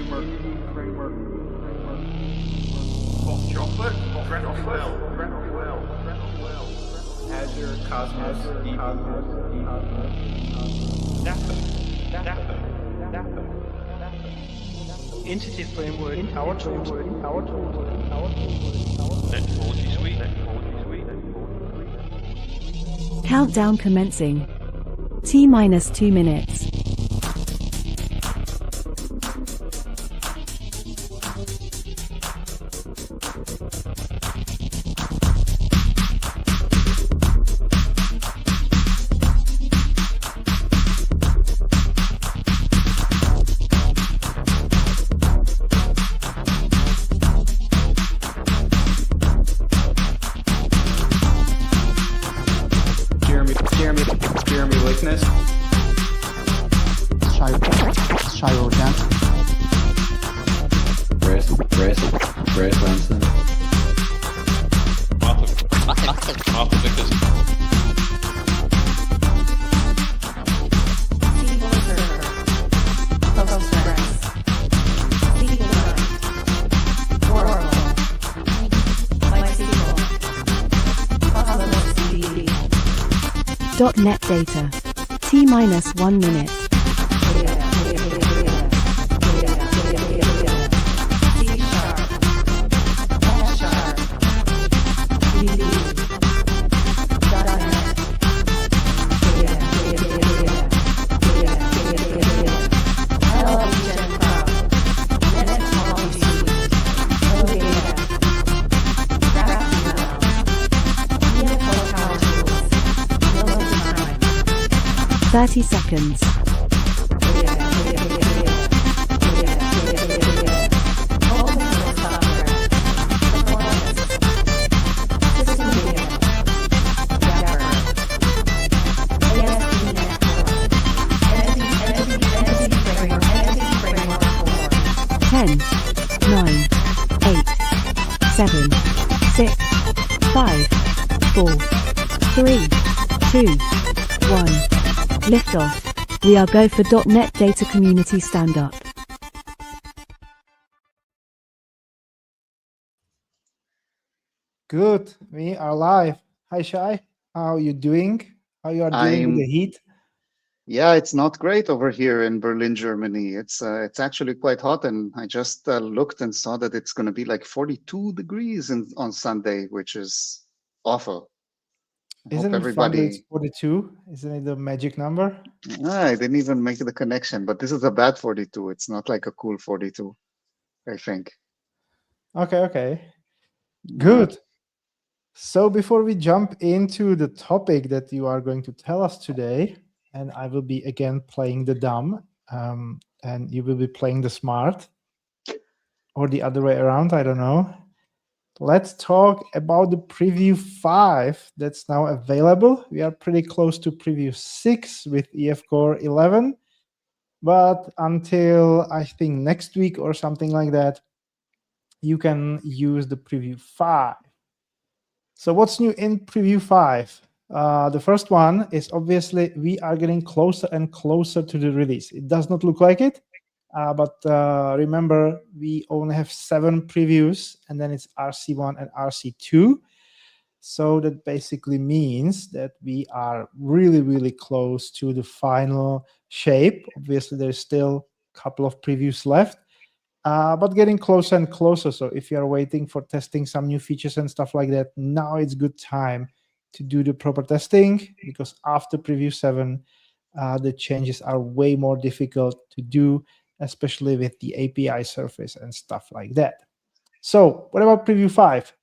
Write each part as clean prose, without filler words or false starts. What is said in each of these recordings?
Chocolate, Azure, Cosmos, Entity Framework, Net40 Suite. Countdown commencing. T-minus 2 minutes. Jeremy Lickness. Shay Rojansky. Brett Lanson. Martha Vickers. .NET data. T-minus 1 minute. Thirty seconds. Ten, 9, 8, 7, 6, 5, 4, 3, 2, 1. Liftoff. We are go for .NET Data Community Standup. Good. We are live. Hi, Shay. How are you doing? How you are dealing with the heat? Yeah, it's not great over here in Berlin, Germany. It's actually quite hot, and I just looked and saw that it's going to be like 42 degrees on Sunday, which is awful. Isn't it fun that it's 42? Isn't it the magic number? I didn't even make the connection, but this is a bad 42. It's not like a cool 42, I think. Okay. Good. So before we jump into the topic that you are going to tell us today, and I will be again playing the dumb, and you will be playing the smart, or the other way around, I don't know. Let's talk about the preview 5 that's now available. We are pretty close to preview 6 with efcore 11, but until I think next week or something like that, you can use the preview 5. So what's new in preview 5? The first one is obviously we are getting closer and closer to the release. It does not look like it. But remember, we only have 7 previews, and then it's RC1 and RC2. So that basically means that we are really, really close to the final shape. Obviously, there's still a couple of previews left, but getting closer and closer. So if you are waiting for testing some new features and stuff like that, now it's good time to do the proper testing, because after preview 7, the changes are way more difficult to do, especially with the API surface and stuff like that. So what about preview 5?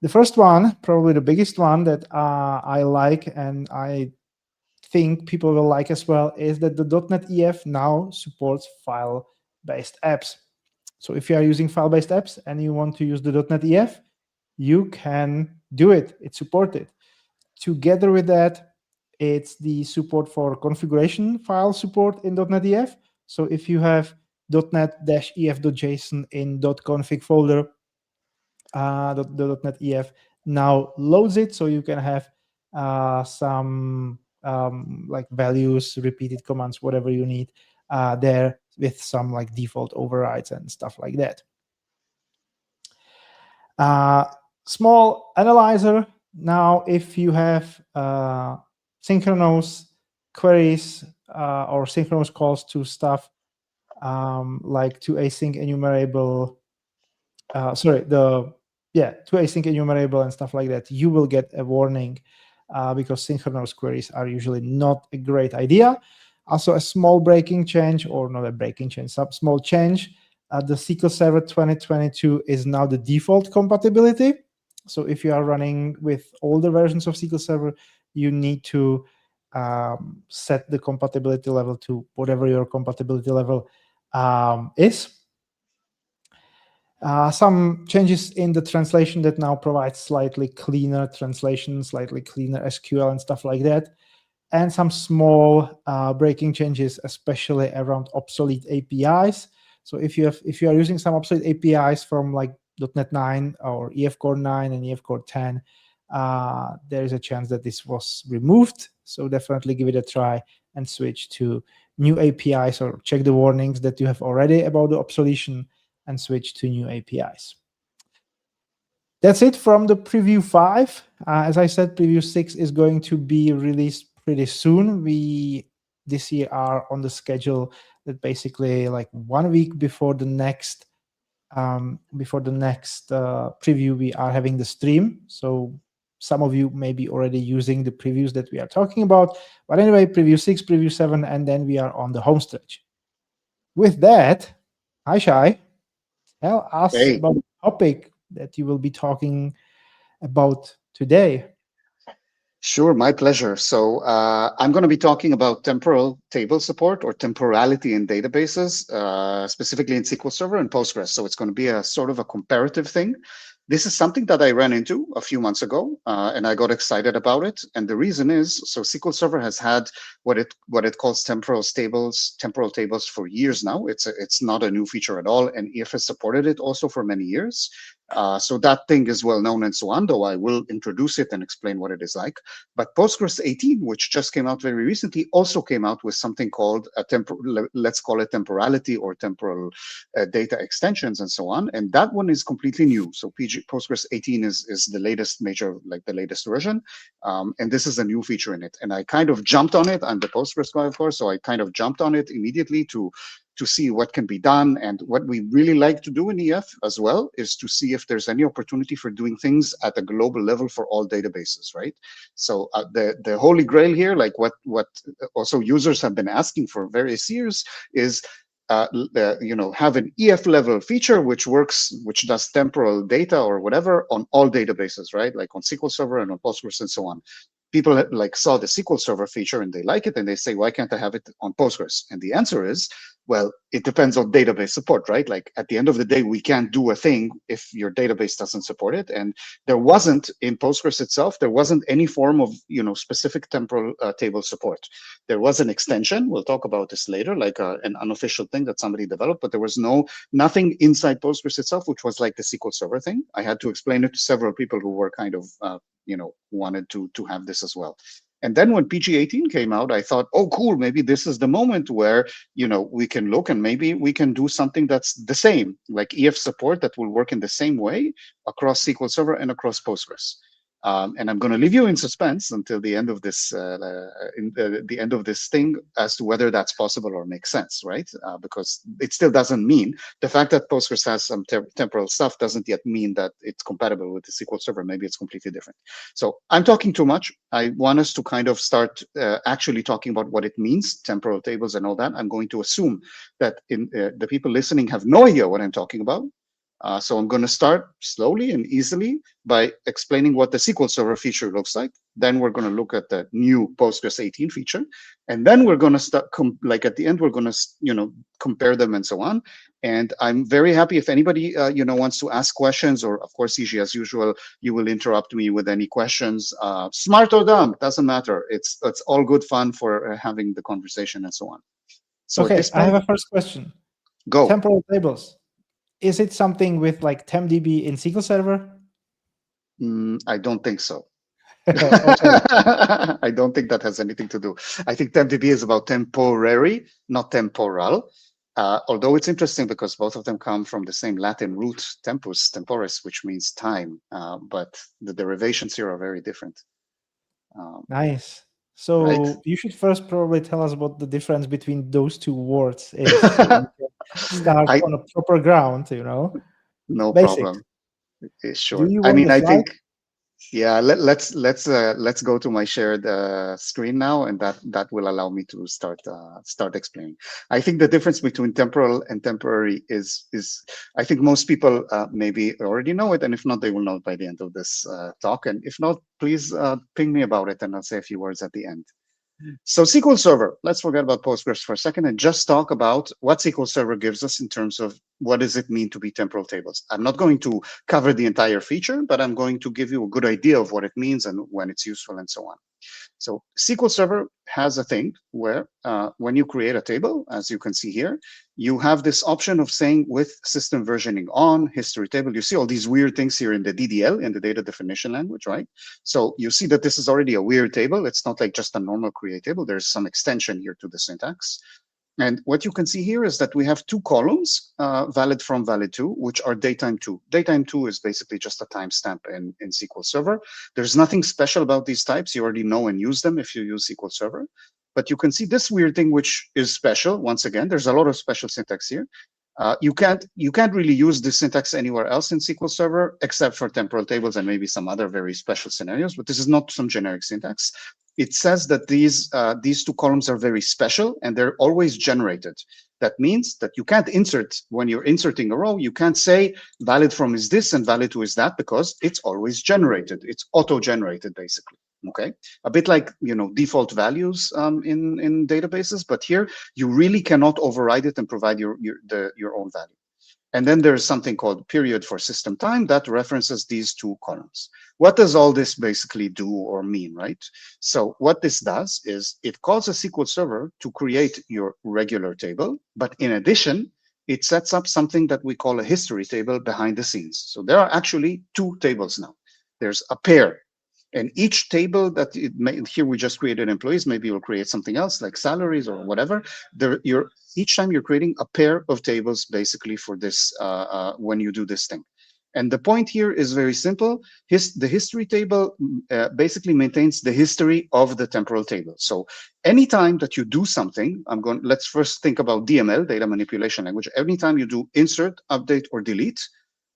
The first one, probably the biggest one that I like, and I think people will like as well, is that the .NET EF now supports file-based apps. So if you are using file-based apps and you want to use the .NET EF, you can do it. It's supported. Together with that, it's the support for configuration file support in .NET EF. So if you have .NET-ef.json in .config folder, the .NET EF now loads it, so you can have some like values, repeated commands, whatever you need there with some like default overrides and stuff like that. Small analyzer. Now, if you have synchronous queries or synchronous calls to stuff like to async enumerable, to async enumerable and stuff like that, you will get a warning because synchronous queries are usually not a great idea. Also, a small breaking change, or not a breaking change, some small change. The SQL Server 2022 is now the default compatibility. So if you are running with older versions of SQL Server, you need to set the compatibility level to whatever your compatibility level is. Some changes in the translation that now provides slightly cleaner translation, slightly cleaner SQL and stuff like that. And some small breaking changes, especially around obsolete APIs. So if you are using some obsolete APIs from like .NET 9 or efcore 9 and efcore 10, there is a chance that this was removed. So definitely give it a try and switch to new APIs, or check the warnings that you have already about the obsolescence and switch to new APIs. That's it from the preview 5. As I said, preview 6 is going to be released pretty soon. We this year are on the schedule that basically like 1 week before the next preview, we are having the stream. So some of you may be already using the previews that we are talking about. But anyway, preview 6, preview 7, and then we are on the home stretch. With that, hi Shay, tell us about the topic that you will be talking about today. Sure, my pleasure. So I'm going to be talking about temporal table support, or temporality in databases, specifically in SQL Server and Postgres. So it's going to be a sort of a comparative thing. This is something that I ran into a few months ago, and I got excited about it. And the reason is, so SQL Server has had what it calls temporal tables for years now. It's not a new feature at all, and EF has supported it also for many years. So that thing is well known and so on, though I will introduce it and explain what it is like. But Postgres 18, which just came out very recently, also came out with something called let's call it temporality, or temporal data extensions and so on. And that one is completely new. So Postgres 18 is the latest the latest version. And this is a new feature in it. And I kind of jumped on it. I'm the Postgres guy, of course, so I kind of jumped on it immediately to see what can be done. And what we really like to do in EF as well is to see if there's any opportunity for doing things at a global level for all databases, right? So the holy grail here, like what also users have been asking for various years, is have an EF level feature which does temporal data or whatever on all databases, right? Like on SQL Server and on Postgres and so on. People like saw the SQL Server feature and they like it, and they say, why can't I have it on Postgres? And the answer is, well, it depends on database support, right? Like at the end of the day, we can't do a thing if your database doesn't support it. And there wasn't in Postgres itself, there wasn't any form of specific temporal table support. There was an extension. We'll talk about this later, like an unofficial thing that somebody developed, but there was nothing inside Postgres itself, which was like the SQL Server thing. I had to explain it to several people who were kind of wanted to have this as well. And then when PG18 came out, I thought, oh, cool, maybe this is the moment where, we can look and maybe we can do something that's the same, like EF support that will work in the same way across SQL Server and across Postgres. And I'm going to leave you in suspense until the end of this the end of this thing as to whether that's possible or makes sense, right? Because it still doesn't mean the fact that Postgres has some temporal stuff doesn't yet mean that it's compatible with the SQL Server. Maybe it's completely different. So I'm talking too much. I want us to kind of start actually talking about what it means, temporal tables and all that. I'm going to assume that the people listening have no idea what I'm talking about. So I'm going to start slowly and easily by explaining what the SQL Server feature looks like. Then we're going to look at the new Postgres 18 feature. And then we're going to start, at the end, we're going to, compare them and so on. And I'm very happy if anybody, wants to ask questions, or of course, Iji, as usual, you will interrupt me with any questions. Smart or dumb, doesn't matter. It's all good fun for having the conversation and so on. So okay, at this point, I have a first question. Go. Temporal tables. Is it something with like TempDB in SQL Server? I don't think so. Okay. I don't think that has anything to do. I think TempDB is about temporary, not temporal. Although it's interesting because both of them come from the same Latin root, tempus, temporis, which means time. But the derivations here are very different. Nice. Right? So you should first probably tell us what the difference between those two words is. So we can start on a proper ground, No Basics. problem. Do Sure. you I want mean, the I slide? think, yeah. Let's go to my shared screen now, and that will allow me to start explaining. I think the difference between temporal and temporary is I think most people maybe already know it, and if not, they will know it by the end of this talk. And if not, please ping me about it, and I'll say a few words at the end. So SQL Server, let's forget about Postgres for a second and just talk about what SQL Server gives us in terms of what does it mean to be temporal tables. I'm not going to cover the entire feature, but I'm going to give you a good idea of what it means and when it's useful and so on. So SQL Server has a thing where when you create a table, as you can see here, you have this option of saying with system versioning on, history table. You see all these weird things here in the DDL, in the data definition language, right? So you see that this is already a weird table. It's not like just a normal create table. There's some extension here to the syntax. And what you can see here is that we have two columns, valid from, valid to, which are datetime to. Datetime to is basically just a timestamp in SQL Server. There's nothing special about these types. You already know and use them if you use SQL Server. But you can see this weird thing, which is special. Once again, there's a lot of special syntax here. You can't really use this syntax anywhere else in SQL Server except for temporal tables and maybe some other very special scenarios. But this is not some generic syntax. It says that these two columns are very special and they're always generated. That means that you can't insert, when you're inserting a row, you can't say valid from is this and valid to is that because it's always generated. It's auto-generated basically. Okay, a bit like default values in databases, but here you really cannot override it and provide your own value. And then there's something called period for system time that references these two columns. What does all this basically do or mean, right? So what this does is it calls a SQL Server to create your regular table, but in addition, it sets up something that we call a history table behind the scenes. So there are actually two tables now. There's a pair. And each table that here we just created employees, maybe you'll create something else like salaries or whatever. Each time you're creating a pair of tables basically for this when you do this thing. And the point here is very simple. The history table basically maintains the history of the temporal table. So anytime that you do something, let's first think about DML, data manipulation language. Anytime you do insert, update, or delete,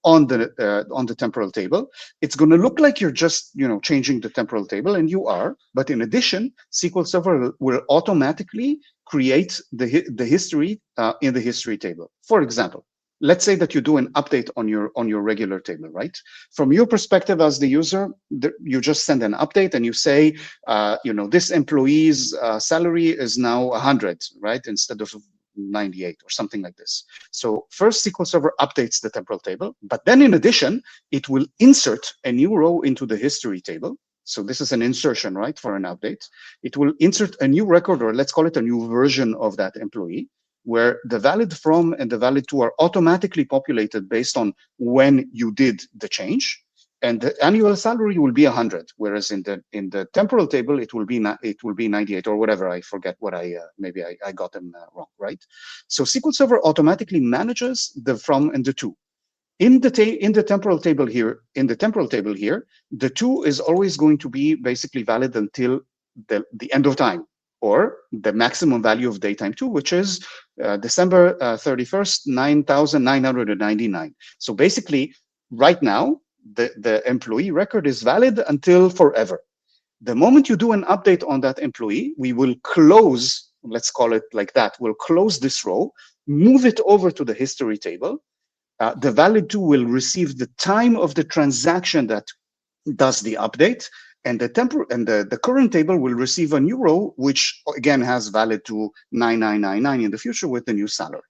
on the temporal table, it's going to look like you're just changing the temporal table, and you are. But in addition, SQL Server will automatically create the history in the history table. For example, let's say that you do an update on your regular table, right? From your perspective as the user, you just send an update and you say, this employee's salary is now 100, right, instead of 98 or something like this. So first SQL Server updates the temporal table, but then in addition, it will insert a new row into the history table. So this is an insertion, right, for an update. It will insert a new record, or let's call it a new version of that employee, where the valid from and the valid to are automatically populated based on when you did the change. And the annual salary will be 100, whereas in the temporal table it will be 98 or whatever. I forget what maybe I got them wrong, right? So SQL Server automatically manages the from and the to. In the temporal table here, the to is always going to be basically valid until the end of time, or the maximum value of datetime 2, which is December 31st, 9,999. So basically, right now, the employee record is valid until forever. The moment you do an update on that employee, we will close, let's call it like that, we'll close this row, move it over to the history table. The valid to will receive the time of the transaction that does the update, and the current table will receive a new row, which again has valid to 9999 in the future with the new salary.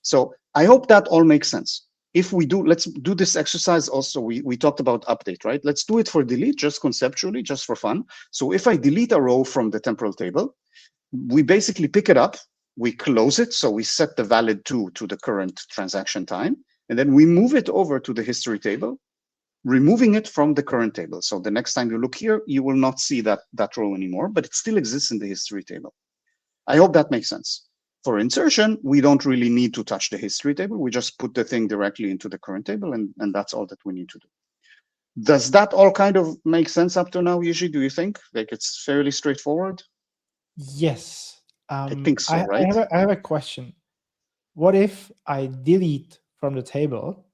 So I hope that all makes sense. If we do, let's do this exercise also. We talked about update, right? Let's do it for delete, just conceptually, just for fun. So if I delete a row from the temporal table, we basically pick it up, we close it, so we set the valid to the current transaction time, and then we move it over to the history table. removing it from the current table. So the next time you look here, you will not see that row anymore, but it still exists in the history table. I hope that makes sense. For insertion, we don't really need to touch the history table. We just put the thing directly into the current table, and that's all that we need to do. Does that all kind of make sense up to now, Jiri? Do you think? Like, it's fairly straightforward? Yes. I think so, right? I have a question. What if I delete from the table,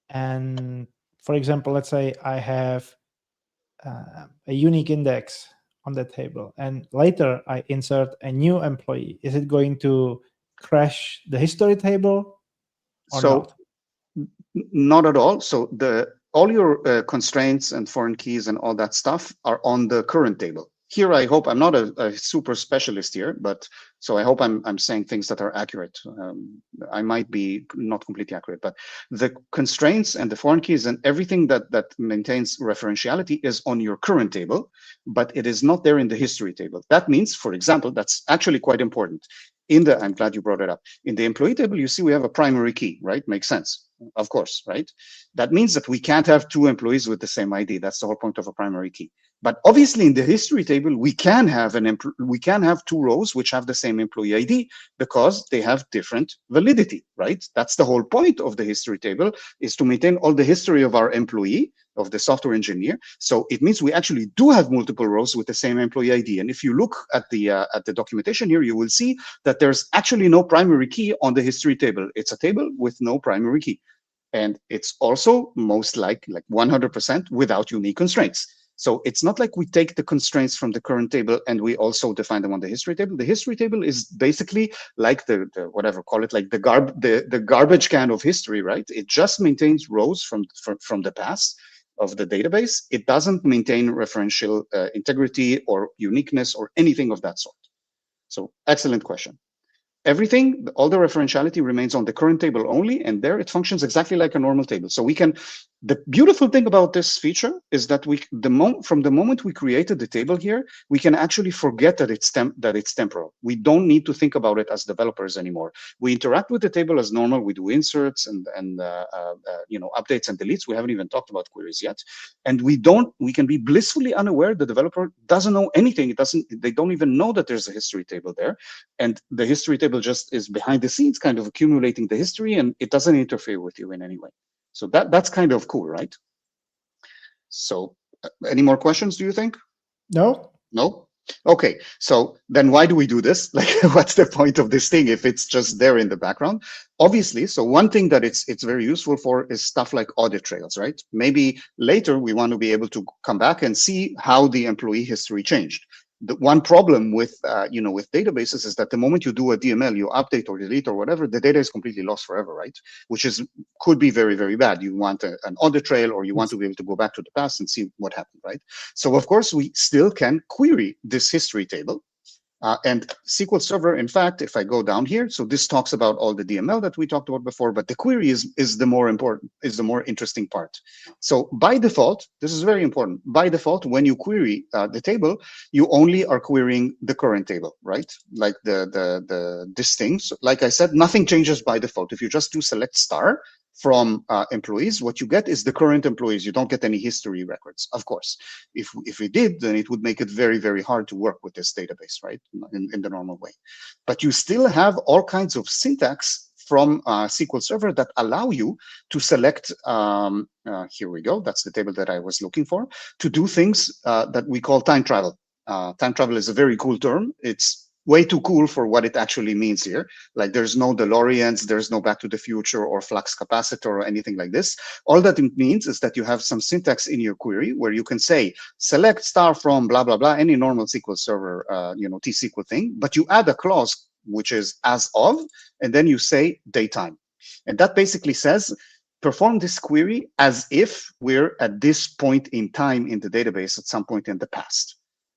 and for example, let's say I have a unique index on the table, and later I insert a new employee? Is it going to crash the history table or not? Not at all. So all your constraints and foreign keys and all that stuff are on the current table. Here, I hope I'm not a super specialist here, but so I hope I'm saying things that are accurate. I might be not completely accurate, but the constraints and the foreign keys and everything that maintains referentiality is on your current table, but it is not there in the history table. That means, for example, that's actually quite important. I'm glad you brought it up. In the employee table, you see we have a primary key, right? Makes sense, of course, right? That means that we can't have two employees with the same ID. That's the whole point of a primary key. But obviously, in the history table, we can have two rows which have the same employee ID because they have different validity, right? That's the whole point of the history table, is to maintain all the history of our employee, of the software engineer. So it means we actually do have multiple rows with the same employee ID. And if you look at the documentation here, you will see that there's actually no primary key on the history table. It's a table with no primary key. And it's also most like 100% without unique constraints. So it's not like we take the constraints from the current table and we also define them on the history table. The history table is basically like the whatever, call it like the garbage can of history, right? It just maintains rows from the past of the database. It doesn't maintain referential integrity or uniqueness or anything of that sort. So excellent question. Everything, all the referentiality remains on the current table only, and there it functions exactly like a normal table. So we can, the beautiful thing about this feature is that from the moment we created the table here, we can actually forget that it's temporal. We don't need to think about it as developers anymore. We interact with the table as normal. We do inserts and updates and deletes. We haven't even talked about queries yet, and we can be blissfully unaware the developer doesn't know anything. They don't even know that there's a history table there, and the history table just is behind the scenes kind of accumulating the history, and it doesn't interfere with you in any way. So that's kind of cool, right? So any more questions, do you think? No. Okay, so then why do we do this? Like, what's the point of this thing if it's just there in the background? Obviously, so one thing that it's very useful for is stuff like audit trails, right? Maybe later we want to be able to come back and see how the employee history changed. The one problem with with databases is that the moment you do a DML, you update or delete or whatever, the data is completely lost forever, right? Which could be very, very bad. You want an audit trail, or you want to be able to go back to the past and see what happened, right? So of course we still can query this history table. And SQL Server, in fact, if I go down here, so this talks about all the DML that we talked about before, but the query is the more important, is the more interesting part. So by default, this is very important. By default, when you query the table, you only are querying the current table, right? Like this thing. So like I said, nothing changes by default. If you just do select star from employees, what you get is the current employees. You don't get any history records, of course. If we did, then it would make it very, very hard to work with this database, right, in the normal way. But you still have all kinds of syntax from SQL Server that allow you to select, here we go, that's the table that I was looking for, to do things that we call time travel. Time travel is a very cool term. It's way too cool for what it actually means here. Like, there's no DeLoreans, there's no Back to the Future or flux capacitor or anything like this. All that it means is that you have some syntax in your query where you can say, select star from blah, blah, blah, any normal SQL Server, T-SQL thing, but you add a clause which is as of, and then you say datetime. And that basically says, perform this query as if we're at this point in time in the database at some point in the past.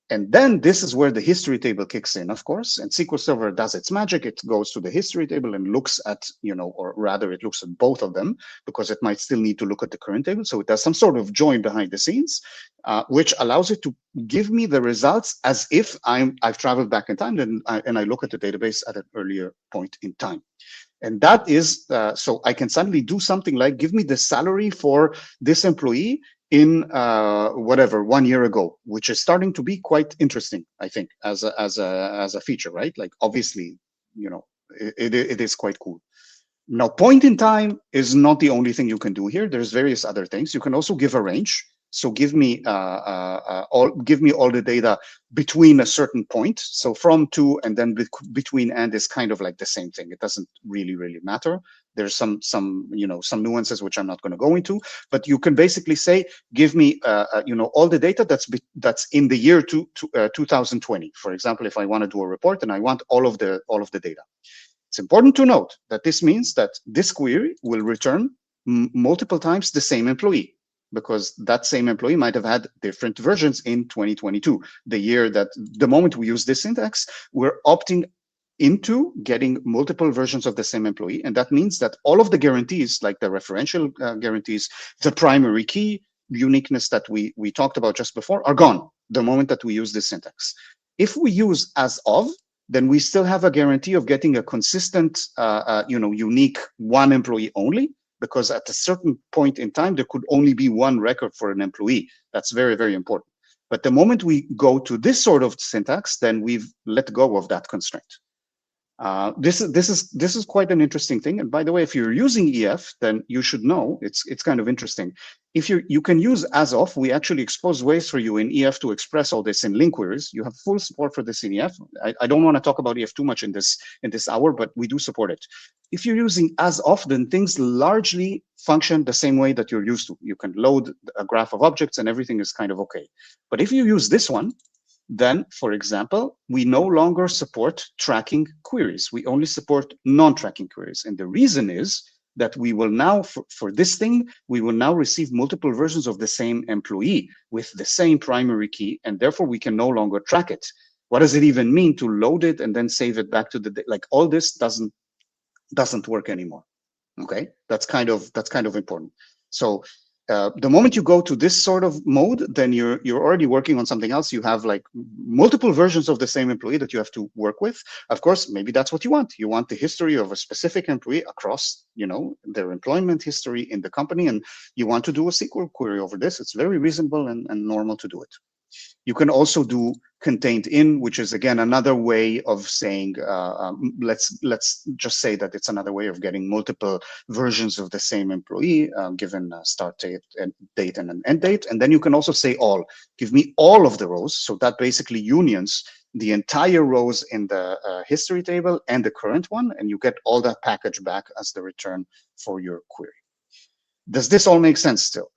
And then this is where the history table kicks in, of course, and SQL Server does its magic. It goes to the history table and looks at, or rather it looks at both of them, because it might still need to look at the current table. So it does some sort of join behind the scenes, which allows it to give me the results as if I've traveled back in time and I look at the database at an earlier point in time. And that is, so I can suddenly do something like give me the salary for this employee in whatever 1 year ago, which is starting to be quite interesting, I think, as a feature, right? Like obviously, you know, it is quite cool. Now, point in time is not the only thing you can do here. There's various other things. You can also give a range. So give me all the data between a certain point. So from to and then between and is kind of like the same thing. It doesn't really matter. There's some nuances which I'm not going to go into. But you can basically say, give me all the data that's in the year 2020. For example, if I want to do a report and I want all of the data. It's important to note that this means that this query will return multiple times the same employee, because that same employee might have had different versions in 2022, the year that the moment we use this syntax, we're opting into getting multiple versions of the same employee. And that means that all of the guarantees, like the referential guarantees, the primary key uniqueness that we talked about just before, are gone the moment that we use this syntax. If we use as of, then we still have a guarantee of getting a consistent, unique one employee only, because at a certain point in time, there could only be one record for an employee. That's very important. But the moment we go to this sort of syntax, then we've let go of that constraint. This is quite an interesting thing. And by the way, if you're using EF, then you should know it's kind of interesting. If you can use as of, we actually expose ways for you in EF to express all this in link queries. You have full support for this in EF. I don't want to talk about EF too much in this hour, but we do support it. If you're using as of, then things largely function the same way that you're used to. You can load a graph of objects and everything is kind of okay. But if you use this one, then, for example, we no longer support tracking queries. We only support non-tracking queries. And the reason is that we will now, for this thing, we will now receive multiple versions of the same employee with the same primary key, and therefore we can no longer track it. What does it even mean to load it and then save it back to the, like all this doesn't work anymore. Okay, that's kind of important. So the moment you go to this sort of mode, then you're already working on something else. You have like multiple versions of the same employee that you have to work with. Of course, maybe that's what you want. You want the history of a specific employee across, their employment history in the company, and you want to do a SQL query over this. It's very reasonable and normal to do it. You can also do contained in, which is again another way of saying, let's just say that it's another way of getting multiple versions of the same employee, given a start date and an end date. And then you can also say all, give me all of the rows. So that basically unions the entire rows in the history table and the current one, and you get all that package back as the return for your query. Does this all make sense still?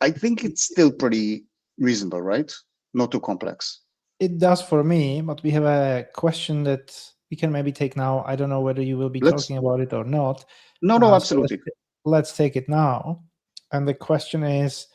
I think it's still pretty reasonable, right? Not too complex. It does for me, but we have a question that we can maybe take now. I don't know whether you will be talking about it or not. No, absolutely. So let's take it now. And the question is,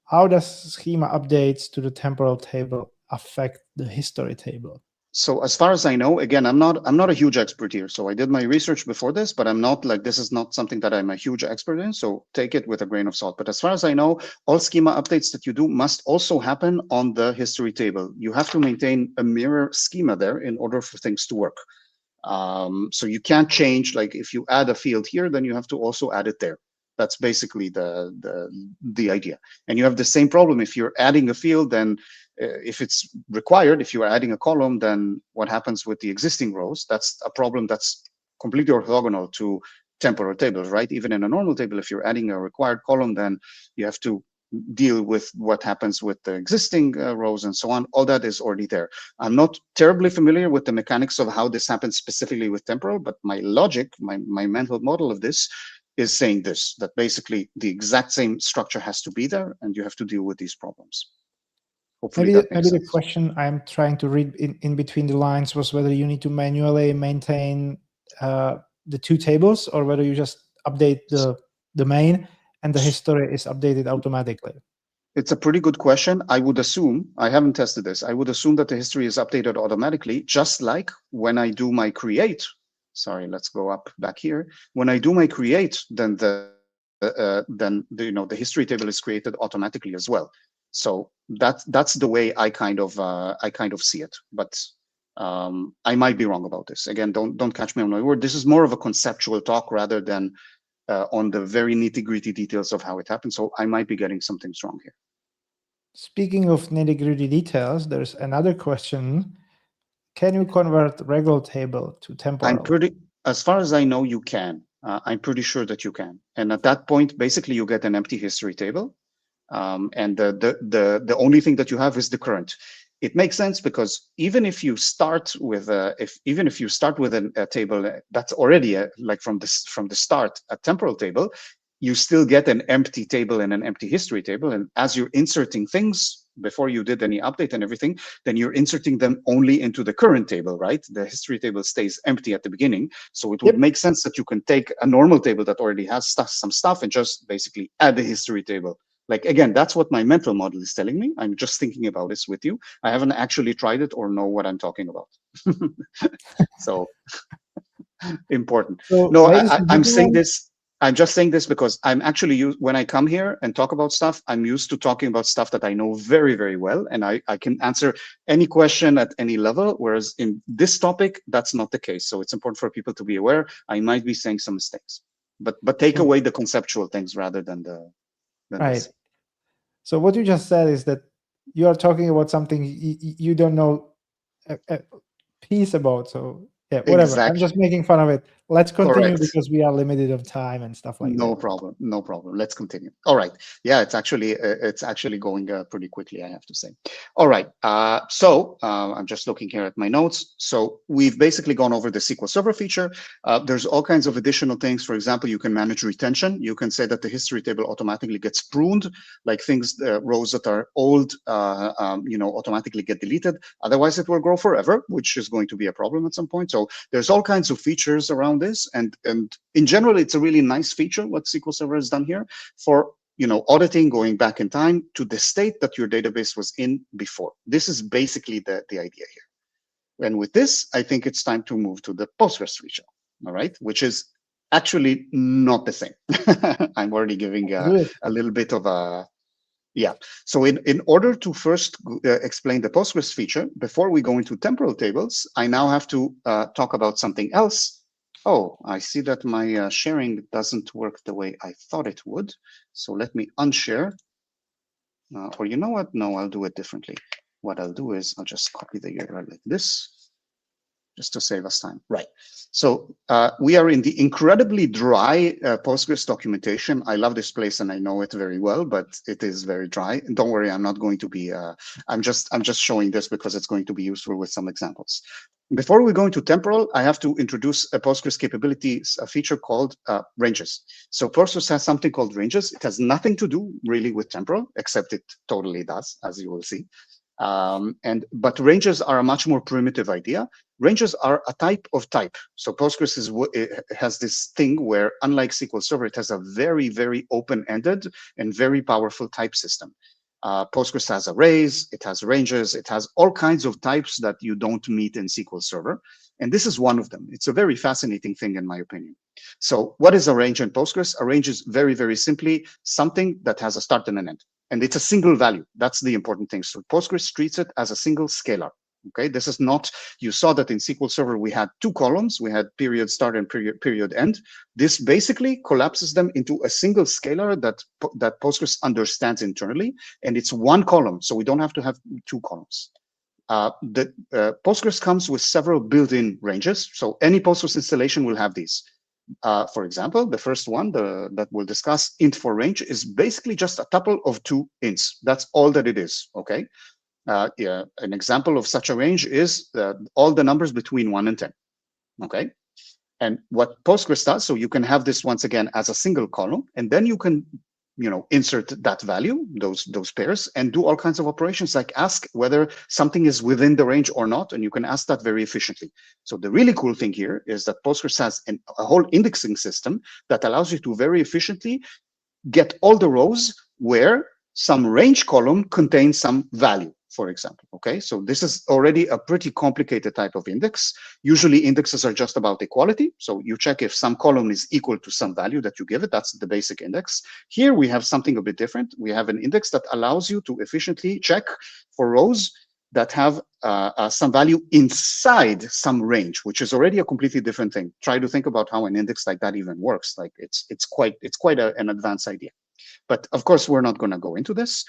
how does schema updates to the temporal table affect the history table? So as far as I know, again, I'm not a huge expert here. So I did my research before this, but I'm not like, this is not something that I'm a huge expert in. So take it with a grain of salt. But as far as I know, all schema updates that you do must also happen on the history table. You have to maintain a mirror schema there in order for things to work. So you can't change, like if you add a field here, then you have to also add it there. That's basically the idea. And you have the same problem if you're adding a field, then if it's required, if you are adding a column, then what happens with the existing rows? That's a problem that's completely orthogonal to temporal tables, right? Even in a normal table, if you're adding a required column, then you have to deal with what happens with the existing rows and so on. All that is already there. I'm not terribly familiar with the mechanics of how this happens specifically with temporal, but my logic, my mental model of this is saying this, that basically the exact same structure has to be there and you have to deal with these problems. Hopefully maybe the question I'm trying to read in between the lines was whether you need to manually maintain the two tables or whether you just update the main and the history is updated automatically. It's a pretty good question. I would assume, I haven't tested this, I would assume that the history is updated automatically, just like when I do my create. Sorry, let's go up back here. When I do my create, then the history table is created automatically as well. So that's the way I kind of see it. But I might be wrong about this. Again, don't catch me on my word. This is more of a conceptual talk rather than on the very nitty-gritty details of how it happens. So I might be getting some things wrong here. Speaking of nitty-gritty details, there's another question. Can you convert regular table to temporal? As far as I know, you can. I'm pretty sure that you can. And at that point, basically, you get an empty history table. And the only thing that you have is the current. It makes sense because even if you start with a table that's already like from the start a temporal table, you still get an empty table and an empty history table. And as you're inserting things before you did any update and everything, then you're inserting them only into the current table, right? The history table stays empty at the beginning. So it would make sense that you can take a normal table that already has some stuff and just basically add the history table. Like, again, that's what my mental model is telling me. I'm just thinking about this with you. I haven't actually tried it or know what I'm talking about. So important. So, no, I'm saying this. I'm just saying this because I'm actually when I come here and talk about stuff, I'm used to talking about stuff that I know very, very well. And I can answer any question at any level. Whereas in this topic, that's not the case. So it's important for people to be aware. I might be saying some mistakes, but take away the conceptual things rather than the right. This. So what you just said is that you are talking about something you don't know a piece about. So yeah, whatever. Exactly. I'm just making fun of it. Let's continue. Correct. Because we are limited of time and stuff like that. No problem. No problem. Let's continue. All right. Yeah, it's actually going pretty quickly, I have to say. All right. So I'm just looking here at my notes. So we've basically gone over the SQL Server feature. There's all kinds of additional things. For example, you can manage retention. You can say that the history table automatically gets pruned, like things, rows that are old, automatically get deleted. Otherwise, it will grow forever, which is going to be a problem at some point. So there's all kinds of features around this, and in general, it's a really nice feature what SQL Server has done here for auditing, going back in time to the state that your database was in before. This is basically the idea here. And with this, I think it's time to move to the Postgres feature, all right, which is actually not the same. I'm already giving a little bit of a yeah. So in order to first explain the Postgres feature, before we go into temporal tables, I now have to talk about something else. Oh, I see that my sharing doesn't work the way I thought it would. So let me unshare. Or you know what? No, I'll do it differently. What I'll do is I'll just copy the URL like this, just to save us time. Right. So we are in the incredibly dry Postgres documentation. I love this place and I know it very well, but it is very dry. And don't worry, I'm not going to be, I'm just showing this because it's going to be useful with some examples. Before we go into temporal, I have to introduce a Postgres capability, a feature called ranges. So Postgres has something called ranges. It has nothing to do really with temporal, except it totally does, as you will see. But ranges are a much more primitive idea. Ranges are a type of type. So Postgres has this thing where, unlike SQL Server, it has a very, very open-ended and very powerful type system. Postgres has arrays, it has ranges, it has all kinds of types that you don't meet in SQL Server. And this is one of them. It's a very fascinating thing, in my opinion. So what is a range in Postgres? A range is very, very simply something that has a start and an end. And it's a single value. That's the important thing. So Postgres treats it as a single scalar. Okay, this is not, you saw that in SQL Server, we had two columns. We had period start and period end. This basically collapses them into a single scalar that Postgres understands internally. And it's one column, so we don't have to have two columns. Postgres comes with several built-in ranges. So any Postgres installation will have these. For example, the first one that we'll discuss, int for range, is basically just a tuple of two ints. That's all that it is, okay? An example of such a range is all the numbers between 1 and 10, okay? And what Postgres does, so you can have this once again as a single column, and then you can insert that value, those pairs, and do all kinds of operations like ask whether something is within the range or not, and you can ask that very efficiently. So the really cool thing here is that Postgres has a whole indexing system that allows you to very efficiently get all the rows where some range column contains some value, for example, okay? So this is already a pretty complicated type of index. Usually indexes are just about equality. So you check if some column is equal to some value that you give it. That's the basic index. Here we have something a bit different. We have an index that allows you to efficiently check for rows that have some value inside some range, which is already a completely different thing. Try to think about how an index like that even works. Like it's quite an advanced idea. But of course, we're not going to go into this.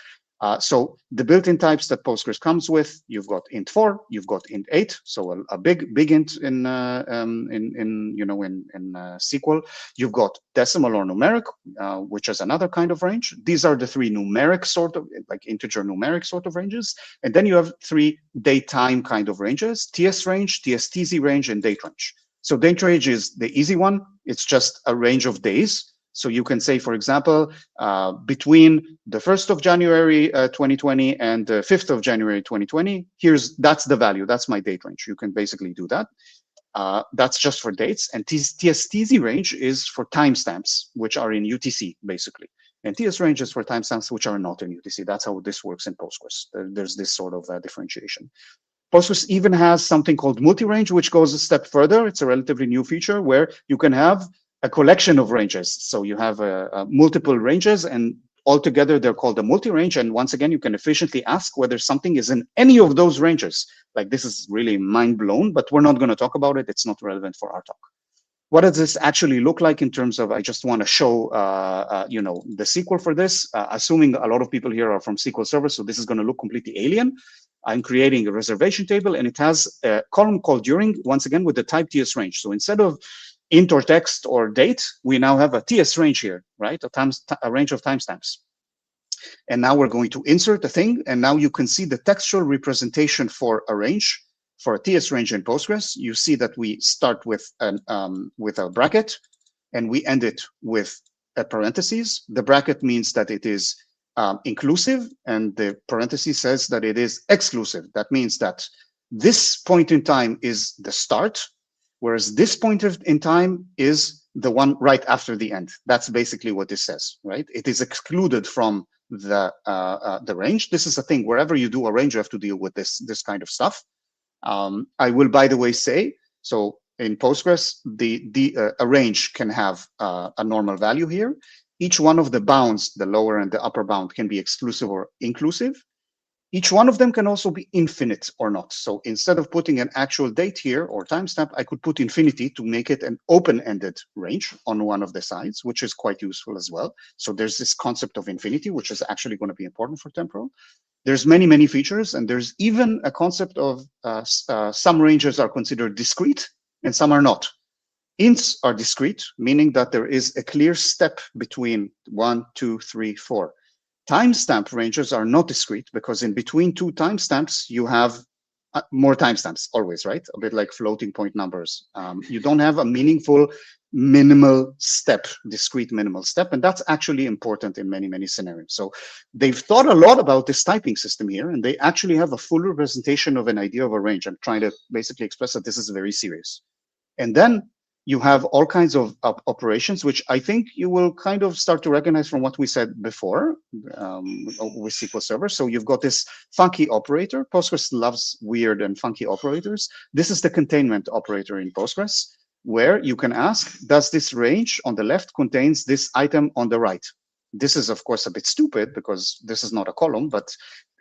So the built-in types that Postgres comes with, you've got int 4, you've got int 8, so a big int in SQL. You've got decimal or numeric, which is another kind of range. These are the three numeric sort of, like integer numeric sort of ranges. And then you have three date-time kind of ranges: TS range, TS-TZ range, and date range. So date range is the easy one. It's just a range of days. So you can say, for example, between the 1st of January 2020 and the 5th of January 2020, that's the value. That's my date range. You can basically do that. That's just for dates. And TS-TZ range is for timestamps, which are in UTC, basically. And TS range is for timestamps which are not in UTC. That's how this works in Postgres. There's this sort of differentiation. Postgres even has something called multi-range, which goes a step further. It's a relatively new feature where you can have a collection of ranges. So you have multiple ranges, and altogether they're called a multi-range. And once again, you can efficiently ask whether something is in any of those ranges. Like, this is really mind blown, but we're not going to talk about it. It's not relevant for our talk. What does this actually look like in terms of, I just want to show, the SQL for this, assuming a lot of people here are from SQL Server, so this is going to look completely alien. I'm creating a reservation table, and it has a column called during, once again, with the type TS range. So instead of int or text or date, we now have a TS range here, right? A range of timestamps. And now we're going to insert a thing, and now you can see the textual representation for a range, for a TS range in Postgres. You see that we start with a bracket, and we end it with a parentheses. The bracket means that it is inclusive, and the parenthesis says that it is exclusive. That means that this point in time is the start, whereas this point in time is the one right after the end. That's basically what this says, right? It is excluded from the range. This is a thing, wherever you do a range, you have to deal with this kind of stuff. I will, by the way, say, so in Postgres, a range can have a normal value here. Each one of the bounds, the lower and the upper bound, can be exclusive or inclusive. Each one of them can also be infinite or not. So instead of putting an actual date here or timestamp, I could put infinity to make it an open-ended range on one of the sides, which is quite useful as well. So there's this concept of infinity, which is actually going to be important for temporal. There's many features, and there's even a concept of some ranges are considered discrete and some are not. Ints are discrete, meaning that there is a clear step between 1, 2, 3, 4. Timestamp ranges are not discrete, because in between two timestamps, you have more timestamps always, right? A bit like floating point numbers. You don't have a meaningful minimal step, discrete minimal step, and that's actually important in many scenarios. So they've thought a lot about this typing system here, and they actually have a full representation of an idea of a range. I'm trying to basically express that this is very serious. And then you have all kinds of operations, which I think you will kind of start to recognize from what we said before with SQL Server. So you've got this funky operator. Postgres loves weird and funky operators. This is the containment operator in Postgres, where you can ask, does this range on the left contains this item on the right? This is, of course, a bit stupid because this is not a column, but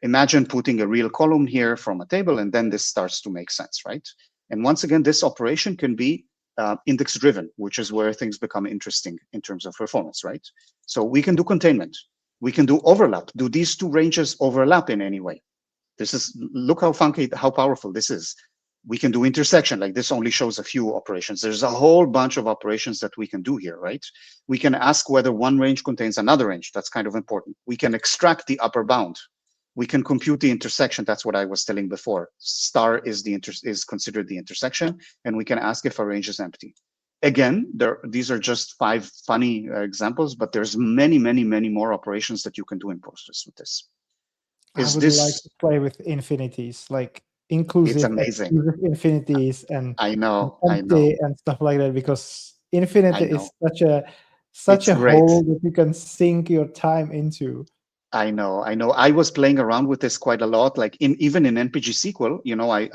imagine putting a real column here from a table, and then this starts to make sense, right? And once again, this operation can be index driven, which is where things become interesting in terms of performance, right? So we can do containment. We can do overlap. Do these two ranges overlap in any way? This is, look how funky, how powerful this is. We can do intersection, like this only shows a few operations. There's a whole bunch of operations that we can do here, right? We can ask whether one range contains another range. That's kind of important. We can extract the upper bound. We can compute the intersection. That's what I was telling before. Star is considered the intersection, and we can ask if a range is empty. Again, these are just 5 funny examples, but there's many more operations that you can do in Postgres with this. I would like to play with infinities, like inclusive, it's amazing. exclusive infinities, and I know and stuff like that, because infinity is such a hole that you can sink your time into. I know. I was playing around with this quite a lot. Like even in NPGSQL, you know, I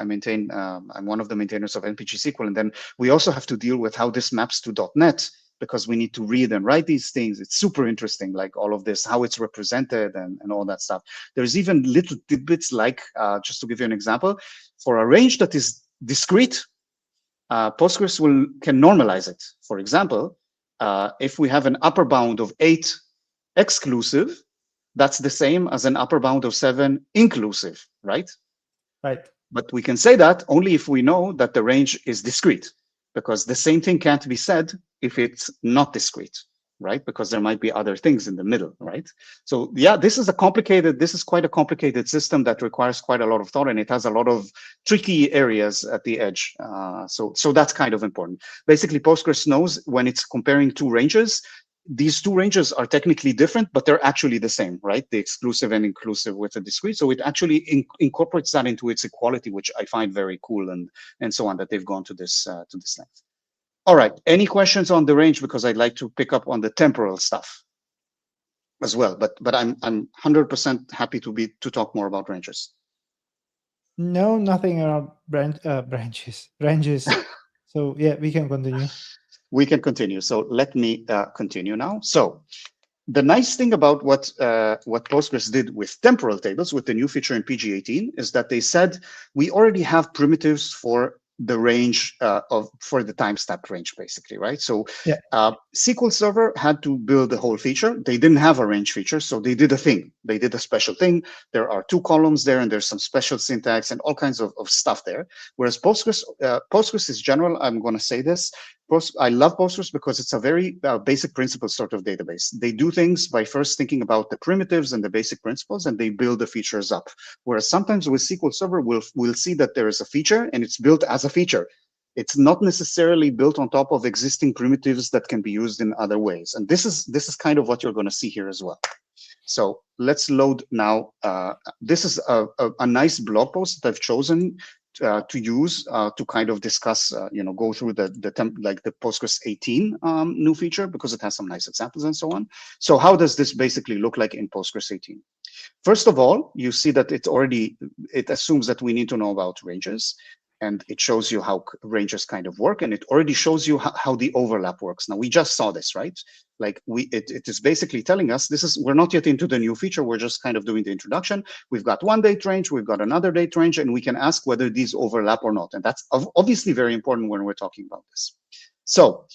maintain. I'm one of the maintainers of NPGSQL, and then we also have to deal with how this maps to .NET. because we need to read and write these things. It's super interesting, like all of this, how it's represented and all that stuff. There's even little tidbits like, just to give you an example, for a range that is discrete, Postgres can normalize it. For example, if we have an upper bound of 8 exclusive, that's the same as an upper bound of 7 inclusive, right? Right. But we can say that only if we know that the range is discrete, because the same thing can't be said if it's not discrete, right? Because there might be other things in the middle, right? So yeah, this is quite a complicated system that requires quite a lot of thought, and it has a lot of tricky areas at the edge. So that's kind of important. Basically, Postgres knows when it's comparing two ranges, these two ranges are technically different, but they're actually the same, right? The exclusive and inclusive with the discrete. So it actually incorporates that into its equality, which I find very cool, and so on, that they've gone to this length. All right, any questions on the range? Because I'd like to pick up on the temporal stuff as well, but I'm 100% happy to talk more about ranges. No, nothing around ranges. So yeah, we can continue. We can continue. So let me continue now. So the nice thing about what Postgres did with temporal tables, with the new feature in PG18, is that they said we already have primitives for the range for the timestamp range, basically, right? So yeah. SQL Server had to build the whole feature. They didn't have a range feature, so they did a thing. They did a special thing. There are 2 columns there, and there's some special syntax and all kinds of stuff there. Whereas Postgres is general. I'm going to say this. I love Postgres because it's a very basic principle sort of database. They do things by first thinking about the primitives and the basic principles, and they build the features up. Whereas sometimes with SQL Server, we'll see that there is a feature and it's built as a feature. It's not necessarily built on top of existing primitives that can be used in other ways. And this is kind of what you're going to see here as well. So let's load now. This is a nice blog post that I've chosen to use to kind of discuss, go through the Postgres 18 new feature, because it has some nice examples and so on. So how does this basically look like in Postgres 18? First of all, you see that it assumes that we need to know about ranges, and it shows you how ranges kind of work, and it already shows you how the overlap works. Now, we just saw this, right? Like it is basically telling us we're not yet into the new feature. We're just kind of doing the introduction. We've got one date range, we've got another date range, and we can ask whether these overlap or not. And that's obviously very important when we're talking about this. So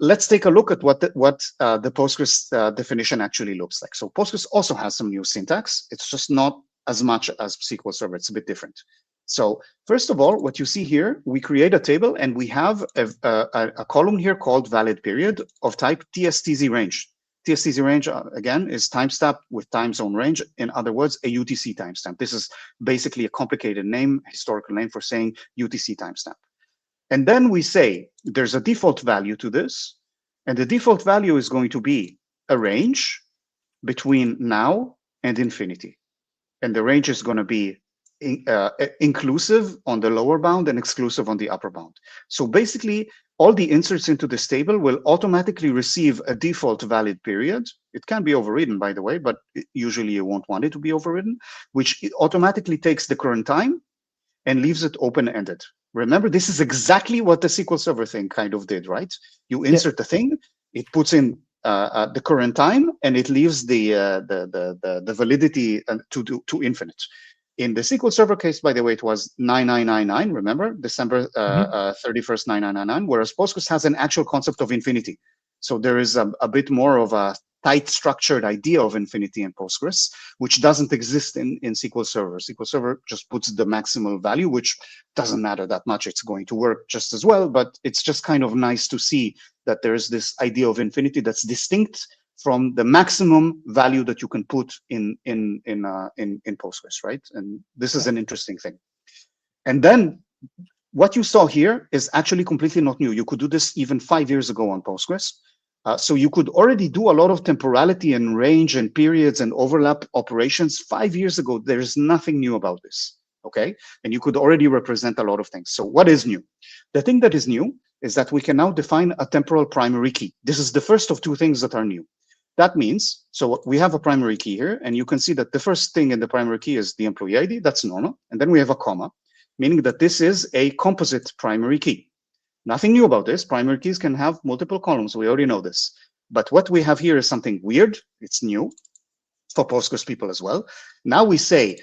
let's take a look at what the Postgres definition actually looks like. So Postgres also has some new syntax. It's just not as much as SQL Server. It's a bit different. So first of all, what you see here, we create a table, and we have a column here called valid period of type TSTZ range. TSTZ range, again, is timestamp with time zone range. In other words, a UTC timestamp. This is basically a complicated name, historical name for saying UTC timestamp. And then we say there's a default value to this, and the default value is going to be a range between now and infinity. And the range is going to be inclusive on the lower bound and exclusive on the upper bound. So basically, all the inserts into this table will automatically receive a default valid period. It can be overridden, by the way, but usually you won't want it to be overridden, which automatically takes the current time and leaves it open-ended. Remember, this is exactly what the SQL Server thing kind of did, right? You insert the thing, it puts in the current time, and it leaves the validity to infinite. In the SQL Server case, by the way, it was 9999, remember? December 31st, 9999, whereas Postgres has an actual concept of infinity. So there is a bit more of a tight structured idea of infinity in Postgres, which doesn't exist in SQL Server. SQL Server just puts the maximal value, which doesn't matter that much. It's going to work just as well, but it's just kind of nice to see that there's this idea of infinity that's distinct from the maximum value that you can put in Postgres, right? And this is an interesting thing. And then what you saw here is actually completely not new. You could do this even 5 years ago on Postgres. So you could already do a lot of temporality and range and periods and overlap operations 5 years ago. There is nothing new about this, okay? And you could already represent a lot of things. So what is new? The thing that is new is that we can now define a temporal primary key. This is the first of two things that are new. That means, so we have a primary key here, and you can see that the first thing in the primary key is the employee ID. That's normal. And then we have a comma, meaning that this is a composite primary key. Nothing new about this. Primary keys can have multiple columns. We already know this. But what we have here is something weird. It's new for Postgres people as well. Now we say,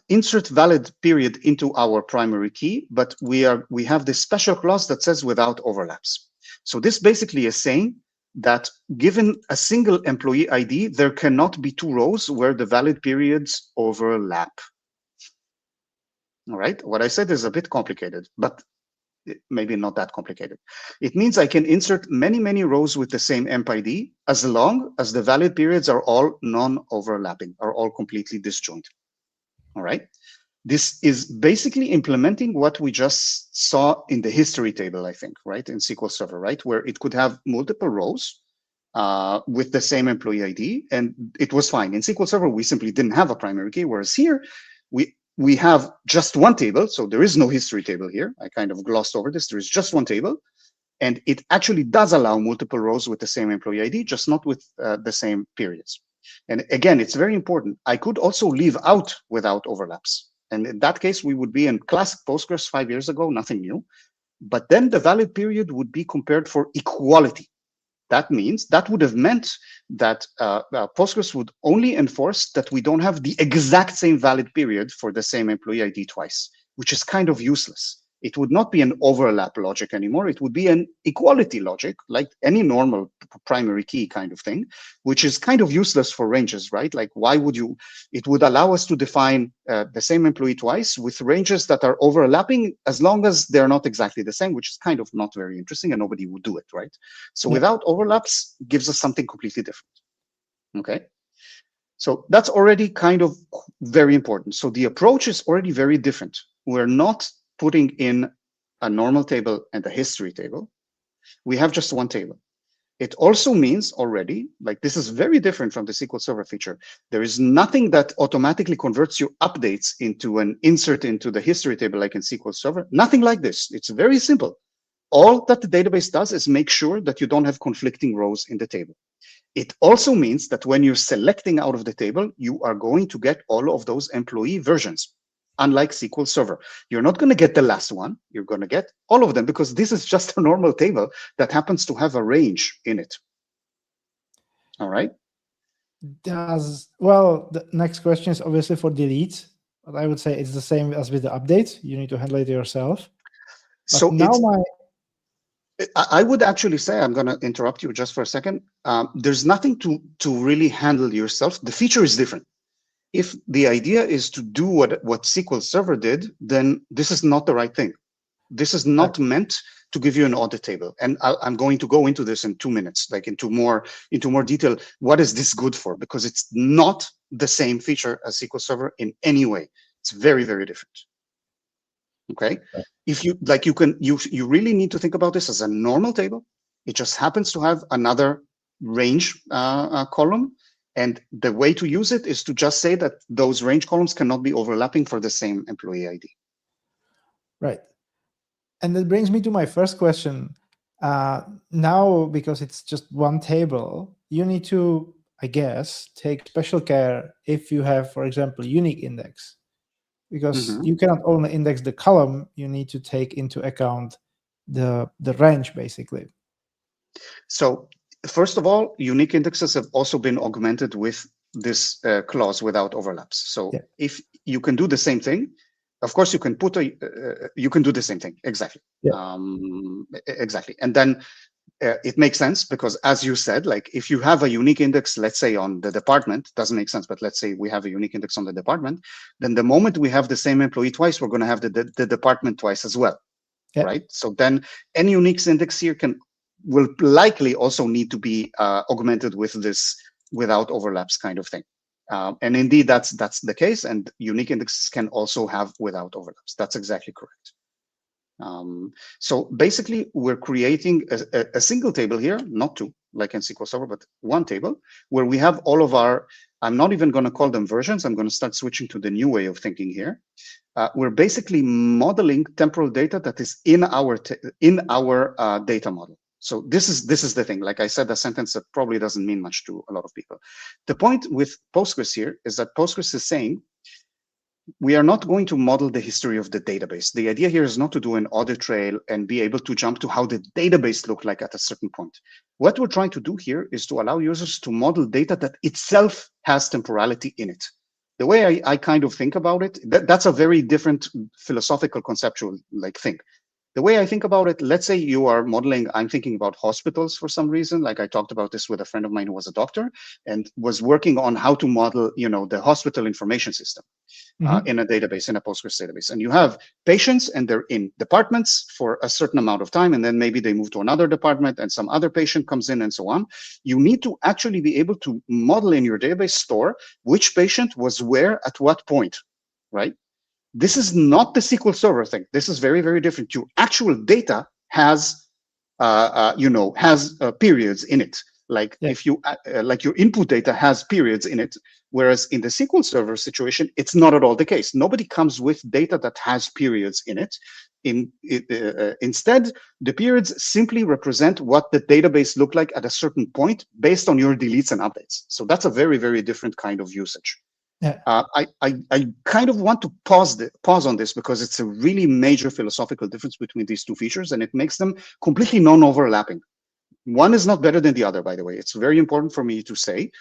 insert valid period into our primary key, but we have this special clause that says without overlaps. So this basically is saying that given a single employee ID, there cannot be two rows where the valid periods overlap. All right, what I said is a bit complicated, but maybe not that complicated. It means I can insert many, many rows with the same emp ID as long as the valid periods are all non-overlapping, are all completely disjoint. All right. This is basically implementing what we just saw in the history table, I think, right, in SQL Server, right, where it could have multiple rows with the same employee ID, and it was fine. In SQL Server, we simply didn't have a primary key, whereas here, we have just one table, so there is no history table here. I kind of glossed over this. There is just one table, and it actually does allow multiple rows with the same employee ID, just not with the same periods. And again, it's very important. I could also leave out without overlaps. And in that case, we would be in classic Postgres 5 years ago, nothing new. But then the valid period would be compared for equality. That means that would have meant that Postgres would only enforce that we don't have the exact same valid period for the same employee ID twice, which is kind of useless. It would not be an overlap logic anymore. It would be an equality logic, like any normal primary key kind of thing, which is kind of useless for ranges, right? Like, why would you? It would allow us to define the same employee twice with ranges that are overlapping as long as they're not exactly the same, which is kind of not very interesting, and nobody would do it, right? So without overlaps gives us something completely different. Okay. So that's already kind of very important. So the approach is already very different. We're not putting in a normal table and a history table. We have just one table. It also means already, like, this is very different from the SQL Server feature. There is nothing that automatically converts your updates into an insert into the history table like in SQL Server. Nothing like this. It's very simple. All that the database does is make sure that you don't have conflicting rows in the table. It also means that when you're selecting out of the table, you are going to get all of those employee versions. Unlike SQL Server, you're not going to get the last one. You're going to get all of them because this is just a normal table that happens to have a range in it. All right. Well, the next question is obviously for delete, but I would say it's the same as with the update. You need to handle it yourself. But so now I would actually say, I'm going to interrupt you just for a second. There's nothing to really handle yourself. The feature is different. If the idea is to do what SQL Server did, then this is not the right thing. This is not meant to give you an audit table. And I'm going to go into this in 2 minutes, like into more detail. What is this good for? Because it's not the same feature as SQL Server in any way. It's very, very different. Okay. If you like, you really need to think about this as a normal table. It just happens to have another range column. And the way to use it is to just say that those range columns cannot be overlapping for the same employee ID. Right. And that brings me to my first question. Now, because it's just one table, you need to, I guess, take special care if you have, for example, unique index. Because you cannot only index the column, you need to take into account the range, basically. So first of all, unique indexes have also been augmented with this clause without overlaps. So if you can do the same thing, of course, you can put you can do the same thing. Exactly. Yeah. Exactly. And then it makes sense because, as you said, like if you have a unique index, let's say on the department, doesn't make sense, but let's say we have a unique index on the department, then the moment we have the same employee twice, we're going to have the department twice as well. Yeah. Right. So then any unique index here will likely also need to be augmented with this without overlaps kind of thing. And indeed, that's the case. And unique indexes can also have without overlaps. That's exactly correct. So basically, we're creating a single table here, not two, like in SQL Server, but one table where we have all of our, I'm not even going to call them versions. I'm going to start switching to the new way of thinking here. We're basically modeling temporal data that is in our data model. So this is the thing. Like I said, a sentence that probably doesn't mean much to a lot of people. The point with Postgres here is that Postgres is saying, we are not going to model the history of the database. The idea here is not to do an audit trail and be able to jump to how the database looked like at a certain point. What we're trying to do here is to allow users to model data that itself has temporality in it. The way I kind of think about it, that's a very different philosophical conceptual thing. The way I think about it, let's say you are modeling, I'm thinking about hospitals for some reason, like I talked about this with a friend of mine who was a doctor and was working on how to model, the hospital information system in a database, in a Postgres database. And you have patients and they're in departments for a certain amount of time, and then maybe they move to another department and some other patient comes in and so on. You need to actually be able to model in your database store which patient was where at what point, right? This is not the SQL Server thing. This is very, very different. Your actual data has, periods in it. If you, like your input data has periods in it, whereas in the SQL Server situation, it's not at all the case. Nobody comes with data that has periods in it. Instead, the periods simply represent what the database looked like at a certain point based on your deletes and updates. So that's a very, very different kind of usage. Yeah. I kind of want to pause on this because it's a really major philosophical difference between these two features, and it makes them completely non-overlapping. One is not better than the other, by the way. It's very important for me to say,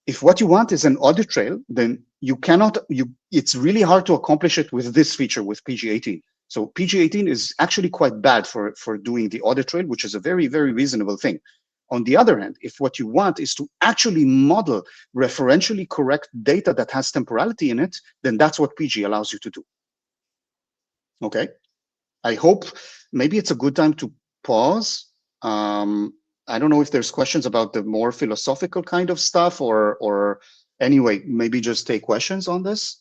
if what you want is an audit trail, then it's really hard to accomplish it with this feature, with PG18. So PG18 is actually quite bad for doing the audit trail, which is a very, very reasonable thing. On the other hand, if what you want is to actually model referentially correct data that has temporality in it, then that's what PG allows you to do. Okay. I hope maybe it's a good time to pause. I don't know if there's questions about the more philosophical kind of stuff, or anyway, maybe just take questions on this.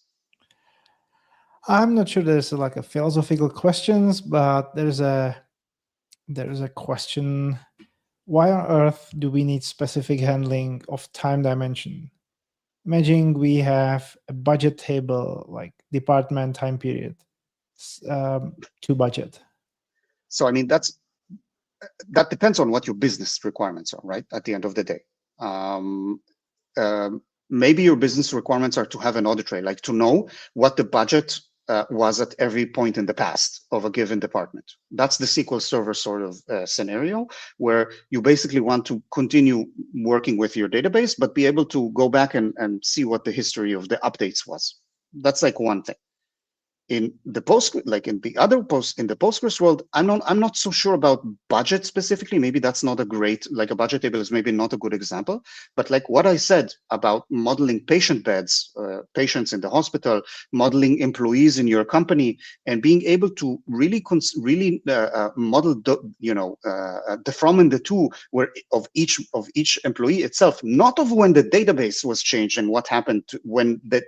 I'm not sure there's like a philosophical questions, but there's a question. Why on earth do we need specific handling of time dimension? Imagine we have a budget table like department time period to budget. So I mean, that depends on what your business requirements are, right? At the end of the day, maybe your business requirements are to have an audit trail, like to know what the budget was at every point in the past of a given department. That's the SQL Server sort of scenario, where you basically want to continue working with your database, but be able to go back and see what the history of the updates was. That's like one thing. In the in the Postgres world, I'm not so sure about budget specifically. Maybe that's not a great, like a budget table is maybe not a good example. But like what I said about modeling patient beds, patients in the hospital, modeling employees in your company, and being able to really model the from and the to, where of each employee itself, not of when the database was changed and what happened when the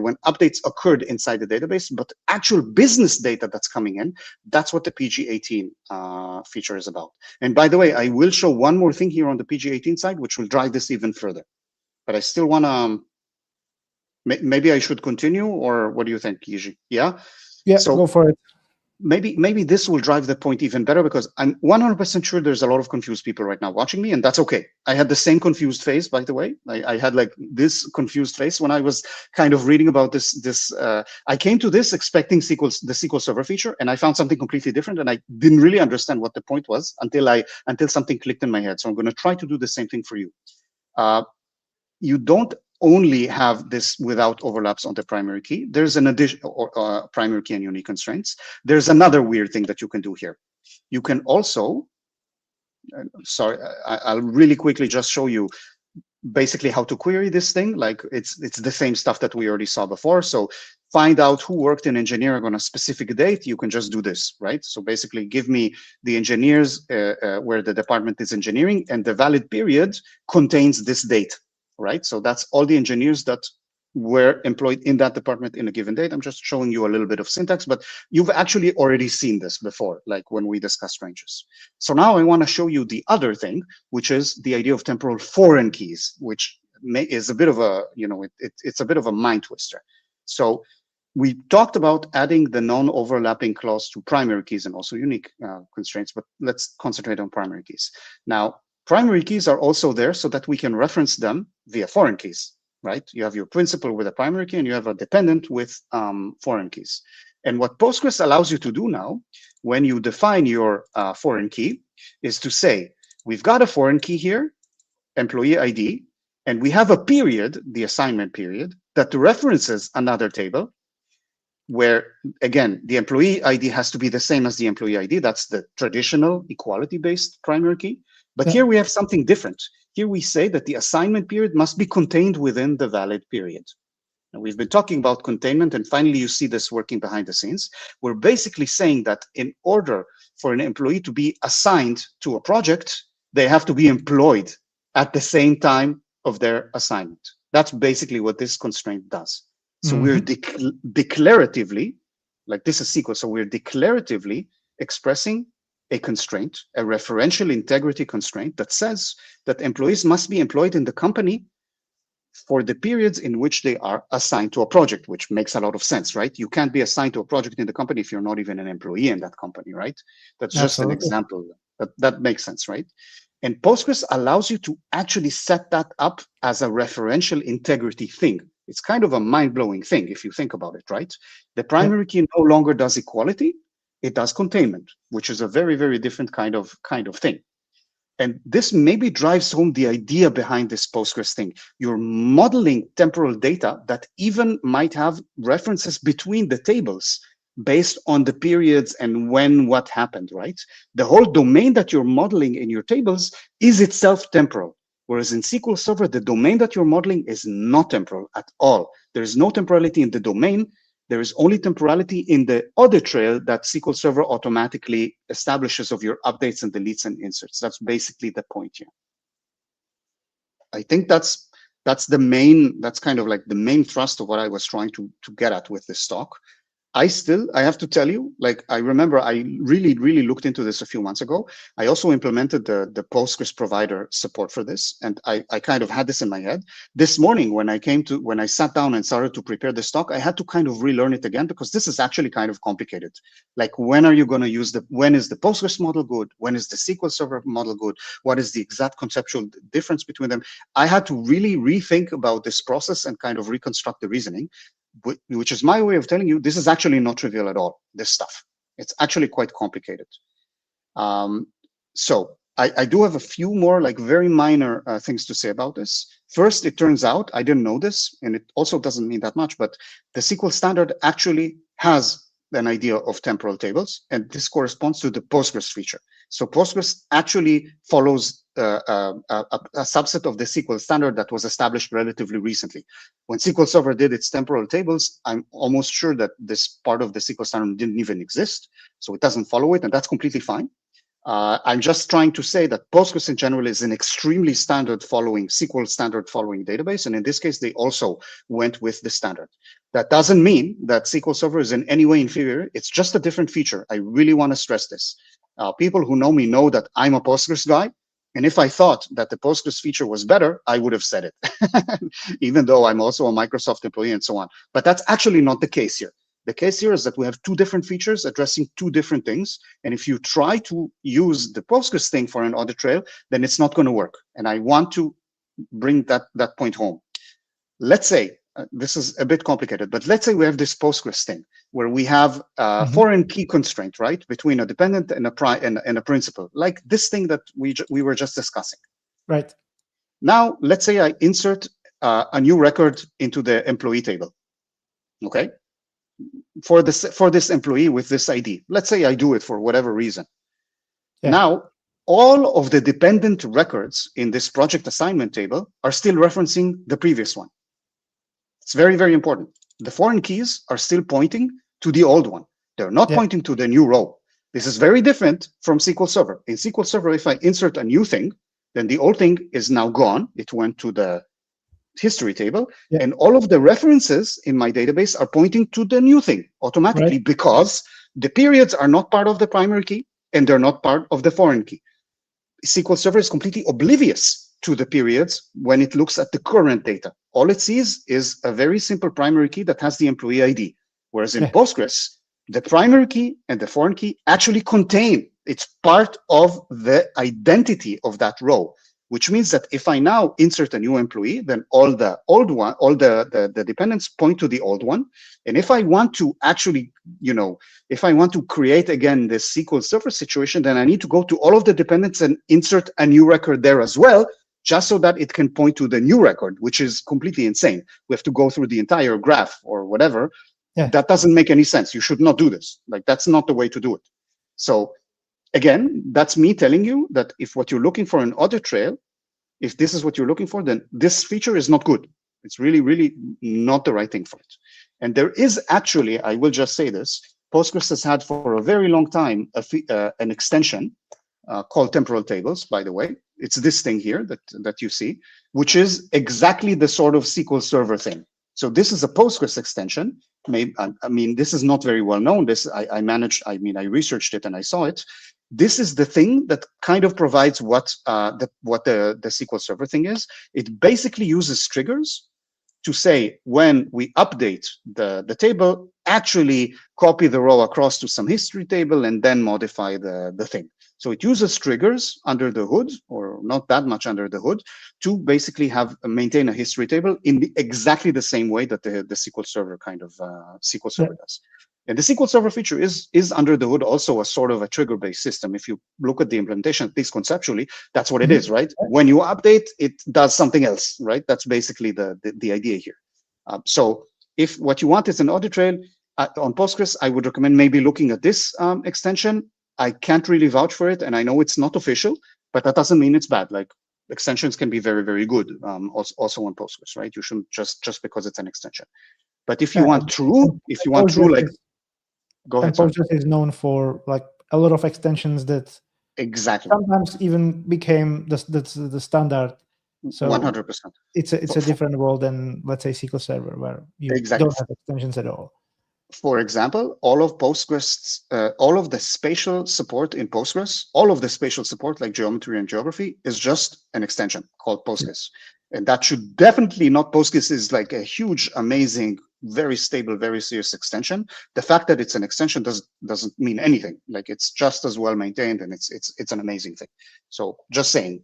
when updates occurred inside the database, but actual business data that's coming in. That's what the PG18 feature is about. And by the way, I will show one more thing here on the PG18 side, which will drive this even further. But I still want to, maybe I should continue, or what do you think, Jiri? Yeah? Yeah, so go for it. Maybe this will drive the point even better, because I'm 100% sure there's a lot of confused people right now watching me, and that's okay. I had the same confused face, by the way. I had like this confused face when I was kind of reading about this. I came to this expecting the SQL Server feature, and I found something completely different, and I didn't really understand what the point was until something clicked in my head. So I'm going to try to do the same thing for you. You don't only have this without overlaps on the primary key. There's an addition, or primary key and unique constraints. There's another weird thing that you can do here. You can also, sorry, I'll really quickly just show you basically how to query this thing. Like it's the same stuff that we already saw before. So find out who worked in engineering on a specific date. You can just do this, right? So basically give me the engineers where the department is engineering, and the valid period contains this date. Right, so that's all the engineers that were employed in that department in a given date. I'm just showing you a little bit of syntax, but you've actually already seen this before, like when we discussed ranges. So now I want to show you the other thing, which is the idea of temporal foreign keys, which is a bit of a, it's a bit of a mind twister. So we talked about adding the non-overlapping clause to primary keys and also unique constraints, but let's concentrate on primary keys. Now, primary keys are also there so that we can reference them via foreign keys, right? You have your principal with a primary key and you have a dependent with foreign keys. And what Postgres allows you to do now, when you define your foreign key, is to say, we've got a foreign key here, employee ID, and we have a period, the assignment period, that references another table where, again, the employee ID has to be the same as the employee ID. That's the traditional equality-based primary key. But here we have something different. Here we say that the assignment period must be contained within the valid period. And we've been talking about containment, and finally you see this working behind the scenes. We're basically saying that in order for an employee to be assigned to a project, they have to be employed at the same time of their assignment. That's basically what this constraint does. So we're declaratively, like this is SQL, so we're declaratively expressing a constraint, a referential integrity constraint that says that employees must be employed in the company for the periods in which they are assigned to a project, which makes a lot of sense, right? You can't be assigned to a project in the company if you're not even an employee in that company, right? That's just an example. That makes sense, right? And Postgres allows you to actually set that up as a referential integrity thing. It's kind of a mind-blowing thing if you think about it, right? The primary key no longer does equality, it does containment, which is a very, very different kind of thing. And this maybe drives home the idea behind this Postgres thing. You're modeling temporal data that even might have references between the tables based on the periods and when what happened, right? The whole domain that you're modeling in your tables is itself temporal. Whereas in SQL Server, the domain that you're modeling is not temporal at all. There is no temporality in the domain. There is only temporality in the audit trail that SQL Server automatically establishes of your updates and deletes and inserts. That's basically the point here. I think that's kind of like the main thrust of what I was trying to get at with this talk. I have to tell you, like, I remember I really looked into this a few months ago. I also implemented the Postgres provider support for this. And I kind of had this in my head. This morning, when I sat down and started to prepare this talk, I had to kind of relearn it again because this is actually kind of complicated. Like, when are you going to use when is the Postgres model good? When is the SQL Server model good? What is the exact conceptual difference between them? I had to really rethink about this process and kind of reconstruct the reasoning, which is my way of telling you this is actually not trivial at all, this stuff. It's actually quite complicated. So I do have a few more like very minor things to say about this. First, it turns out, I didn't know this, and it also doesn't mean that much, but the SQL standard actually has an idea of temporal tables, and this corresponds to the Postgres feature. So Postgres actually follows a subset of the SQL standard that was established relatively recently. When SQL Server did its temporal tables, I'm almost sure that this part of the SQL standard didn't even exist, so it doesn't follow it, and that's completely fine. I'm just trying to say that Postgres in general is an extremely SQL standard following database, and in this case, they also went with the standard. That doesn't mean that SQL Server is in any way inferior. It's just a different feature. I really want to stress this. People who know me know that I'm a Postgres guy, and if I thought that the Postgres feature was better, I would have said it, even though I'm also a Microsoft employee and so on. But that's actually not the case here. The case here is that we have two different features addressing two different things. And if you try to use the Postgres thing for an audit trail, then it's not going to work. And I want to bring that point home. Let's say, this is a bit complicated, but let's say we have this Postgres thing where we have a foreign key constraint, right, between a dependent and a principal, like this thing that we were just discussing. Right. Now, let's say I insert a new record into the employee table. Okay. For this employee with this ID. Let's say I do it for whatever reason. Yeah. Now, all of the dependent records in this project assignment table are still referencing the previous one. It's very, very important. The foreign keys are still pointing to the old one. They're not pointing to the new row. This is very different from SQL Server. In SQL Server, if I insert a new thing, then the old thing is now gone. It went to the history table, and all of the references in my database are pointing to the new thing automatically, because the periods are not part of the primary key and they're not part of the foreign key. SQL Server is completely oblivious to the periods when it looks at the current data. All it sees is a very simple primary key that has the employee ID, whereas in Postgres, the primary key and the foreign key actually contain, it's part of the identity of that row. which means that if I now insert a new employee, then all the old one, all the dependents point to the old one. And if I want to actually, if I want to create again this SQL Server situation, then I need to go to all of the dependents and insert a new record there as well, just so that it can point to the new record, which is completely insane. We have to go through the entire graph or whatever. Yeah. That doesn't make any sense. You should not do this. Like, that's not the way to do it. So again, that's me telling you that if what you're looking for an audit trail, if this is what you're looking for, then this feature is not good. It's really, really not the right thing for it. And there is actually, I will just say this, Postgres has had for a very long time an extension called Temporal Tables, by the way. It's this thing here that you see, which is exactly the sort of SQL Server thing. So this is a Postgres extension. Maybe, I mean, this is not very well known. I researched it and I saw it. This is the thing that kind of provides what the SQL Server thing is. It basically uses triggers to say, when we update the table, actually copy the row across to some history table and then modify the thing. So it uses triggers under the hood, or not that much under the hood, to basically maintain a history table in exactly the same way that the SQL Server kind of SQL Server does. And the SQL Server feature is under the hood also a sort of a trigger-based system. If you look at the implementation, at least conceptually, that's what it is, right? When you update, it does something else, right? That's basically the idea here. So if what you want is an audit trail on Postgres, I would recommend maybe looking at this extension. I can't really vouch for it, and I know it's not official, but that doesn't mean it's bad. Like, extensions can be very, very good also on Postgres, right? You shouldn't just because it's an extension. But if you want true, like, go ahead. Postgres is known for like a lot of extensions that exactly sometimes even became the standard. So 100%. It's a different world than, let's say, SQL Server, where you don't have extensions at all. For example, all of Postgres, all of the spatial support in Postgres, all of the spatial support like geometry and geography is just an extension called Postgres. And that should definitely not, Postgres is like a huge, amazing, very stable, very serious extension. The fact that it's an extension doesn't mean anything. Like, it's just as well maintained, and it's an amazing thing. So just saying.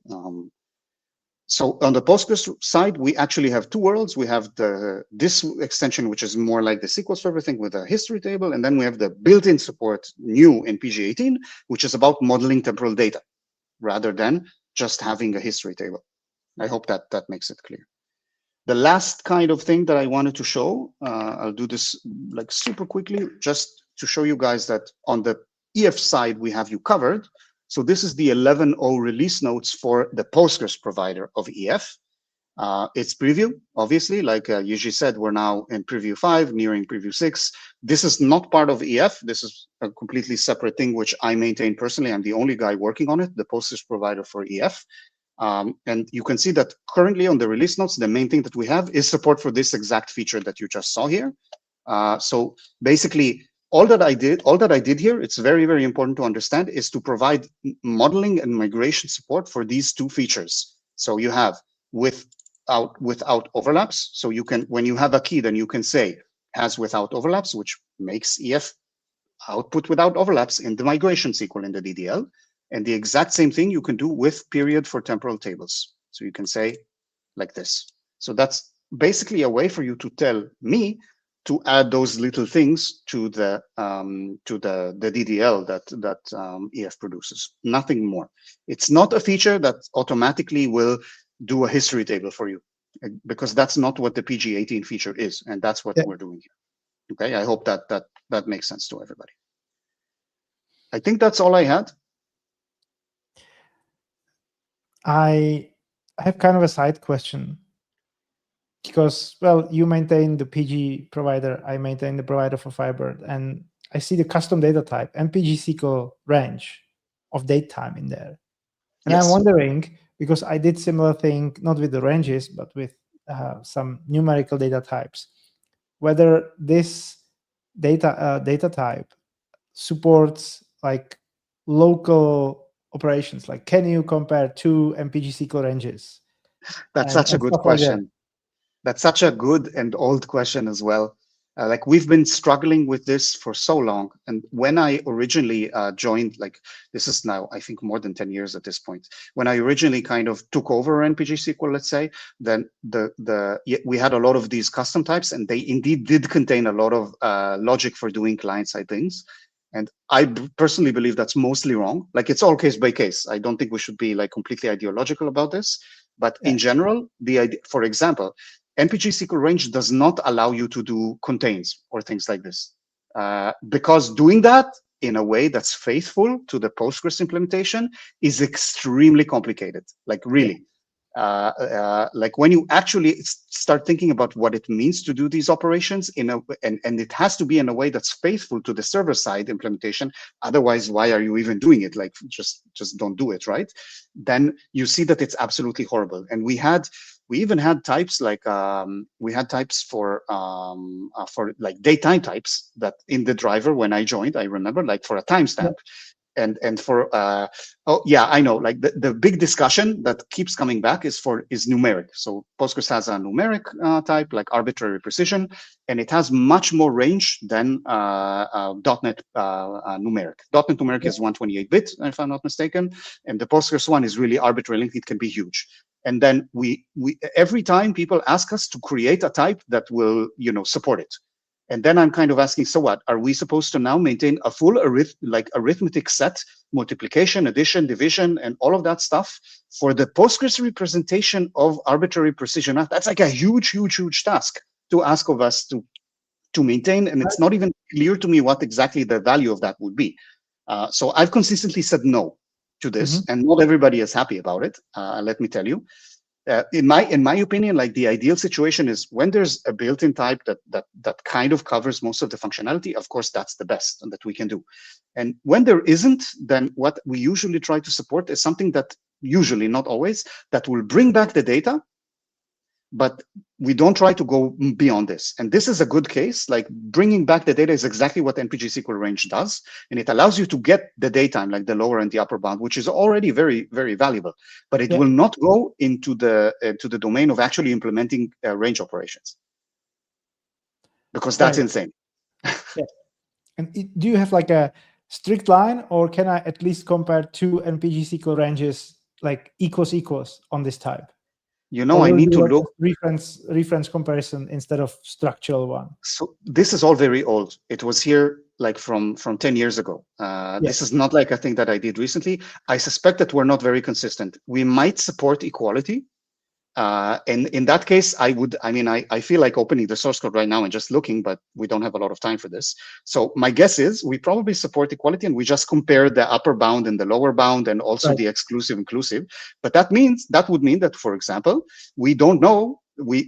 So on the Postgres side, we actually have two worlds. We have this extension, which is more like the SQL Server thing with a history table. And then we have the built-in support new in PG18, which is about modeling temporal data rather than just having a history table. I hope that makes it clear. The last kind of thing that I wanted to show, I'll do this like super quickly, just to show you guys that on the EF side, we have you covered. So this is the 11.0 release notes for the Postgres provider of EF. It's preview, obviously, like Jiri said, we're now in preview 5, nearing preview 6. This is not part of EF. This is a completely separate thing, which I maintain personally. I'm the only guy working on it, the Postgres provider for EF. And you can see that currently on the release notes, the main thing that we have is support for this exact feature that you just saw here. So basically, all that I did here, it's very, very important to understand, is to provide modeling and migration support for these two features. So you have without overlaps. So you can, when you have a key, then you can say has without overlaps, which makes EF output without overlaps in the migration SQL in the DDL. And the exact same thing you can do with period for temporal tables. So you can say like this. So that's basically a way for you to tell me to add those little things to the DDL that EF produces. Nothing more. It's not a feature that automatically will do a history table for you, because that's not what the PG18 feature is, and that's what we're doing here. Okay, I hope that makes sense to everybody. I think that's all I had. I have kind of a side question. Because, well, you maintain the PG provider, I maintain the provider for Firebird, and I see the custom data type and PostgreSQL range of date time in there. And I'm wondering, because I did similar thing, not with the ranges, but with some numerical data types, whether this data type supports like local operations. Like, can you compare two PostgreSQL ranges? That's such a good question. That's such a good and old question as well. Like we've been struggling with this for so long. And when I originally joined, like this is now, I think, more than 10 years at this point. When I originally kind of took over NPGSQL, let's say, then we had a lot of these custom types, and they indeed did contain a lot of logic for doing client-side things. And I personally believe that's mostly wrong. Like it's all case by case. I don't think we should be like completely ideological about this. But in general, the idea, for example, NPGSQL range does not allow you to do contains or things like this, because doing that in a way that's faithful to the Postgres implementation is extremely complicated. Like really, like when you actually start thinking about what it means to do these operations and it has to be in a way that's faithful to the server side implementation. Otherwise, why are you even doing it? Like just don't do it, right? Then you see that it's absolutely horrible. And we even had types like we had types for like datetime types that in the driver when I joined, I remember, like for a timestamp. And for oh yeah, I know, like the big discussion that keeps coming back is numeric. So Postgres has a numeric type, like arbitrary precision, and it has much more range than dotnet numeric. Dotnet numeric is 128-bit, if I'm not mistaken, and the Postgres one is really arbitrary length. It can be huge. And then we every time people ask us to create a type that will support it. And then I'm kind of asking, so what? Are we supposed to now maintain a full arithmetic set, multiplication, addition, division, and all of that stuff for the Postgres representation of arbitrary precision? That's like a huge task to ask of us to maintain, and it's not even clear to me what exactly the value of that would be. So I've consistently said no to this, and not everybody is happy about it. Let me tell you. In my opinion, like the ideal situation is when there's a built-in type that kind of covers most of the functionality. Of course, that's the best that we can do. And when there isn't, then what we usually try to support is something that usually, not always, that will bring back the data, but we don't try to go beyond this. And this is a good case. Like bringing back the data is exactly what NPGSQL range does. And it allows you to get the datetime, like the lower and the upper bound, which is already very, very valuable. But it will not go into the domain of actually implementing range operations, because that's insane. And do you have like a strict line, or can I at least compare two NPGSQL ranges like equals on this type? I need to look reference comparison instead of structural one. So this is all very old. It was here like from 10 years ago. This is not like a thing that I did recently. I suspect that we're not very consistent. We might support equality. And in that case, I feel like opening the source code right now and just looking, but we don't have a lot of time for this. So my guess is we probably support equality, and we just compare the upper bound and the lower bound and also the exclusive inclusive. But that would mean that, for example, we don't know we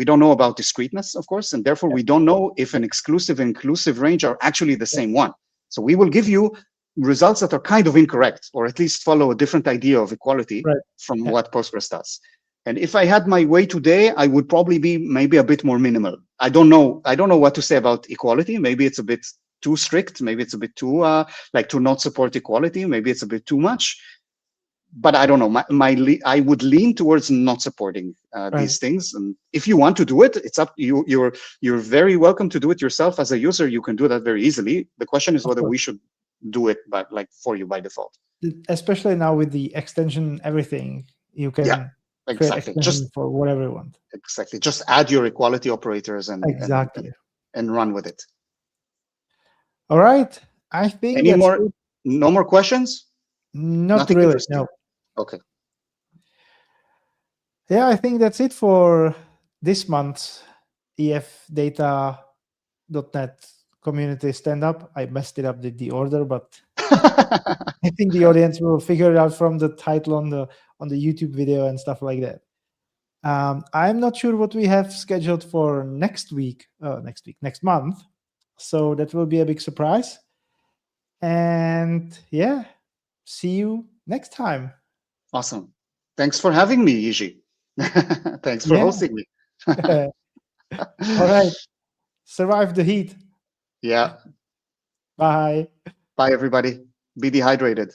don't know about discreteness, of course, and therefore we don't know if an exclusive and inclusive range are actually the same one. So we will give you results that are kind of incorrect, or at least follow a different idea of equality from what Postgres does. And if I had my way today, I would probably be maybe a bit more minimal. I don't know what to say about equality. Maybe it's a bit too strict. Maybe it's a bit too like to not support equality. Maybe it's a bit too much. But I don't know. I would lean towards not supporting these things. And if you want to do it, it's up. You're very welcome to do it yourself as a user. You can do that very easily. The question is whether we should do it, but like for you by default. Especially now with the extension, everything you can exactly just for whatever you want. Exactly. Just add your equality operators and run with it. All right. I think no more questions? Not really. No. Okay. Yeah, I think that's it for this month's EF Data.net Community Stand-up. I messed it up with the order, but I think the audience will figure it out from the title on the YouTube video and stuff like that. I'm not sure what we have scheduled for next month. So that will be a big surprise. And yeah, see you next time. Awesome. Thanks for having me, Jiri. Thanks for hosting me. All right. Survive the heat. Yeah. Bye. Bye, everybody. Be dehydrated.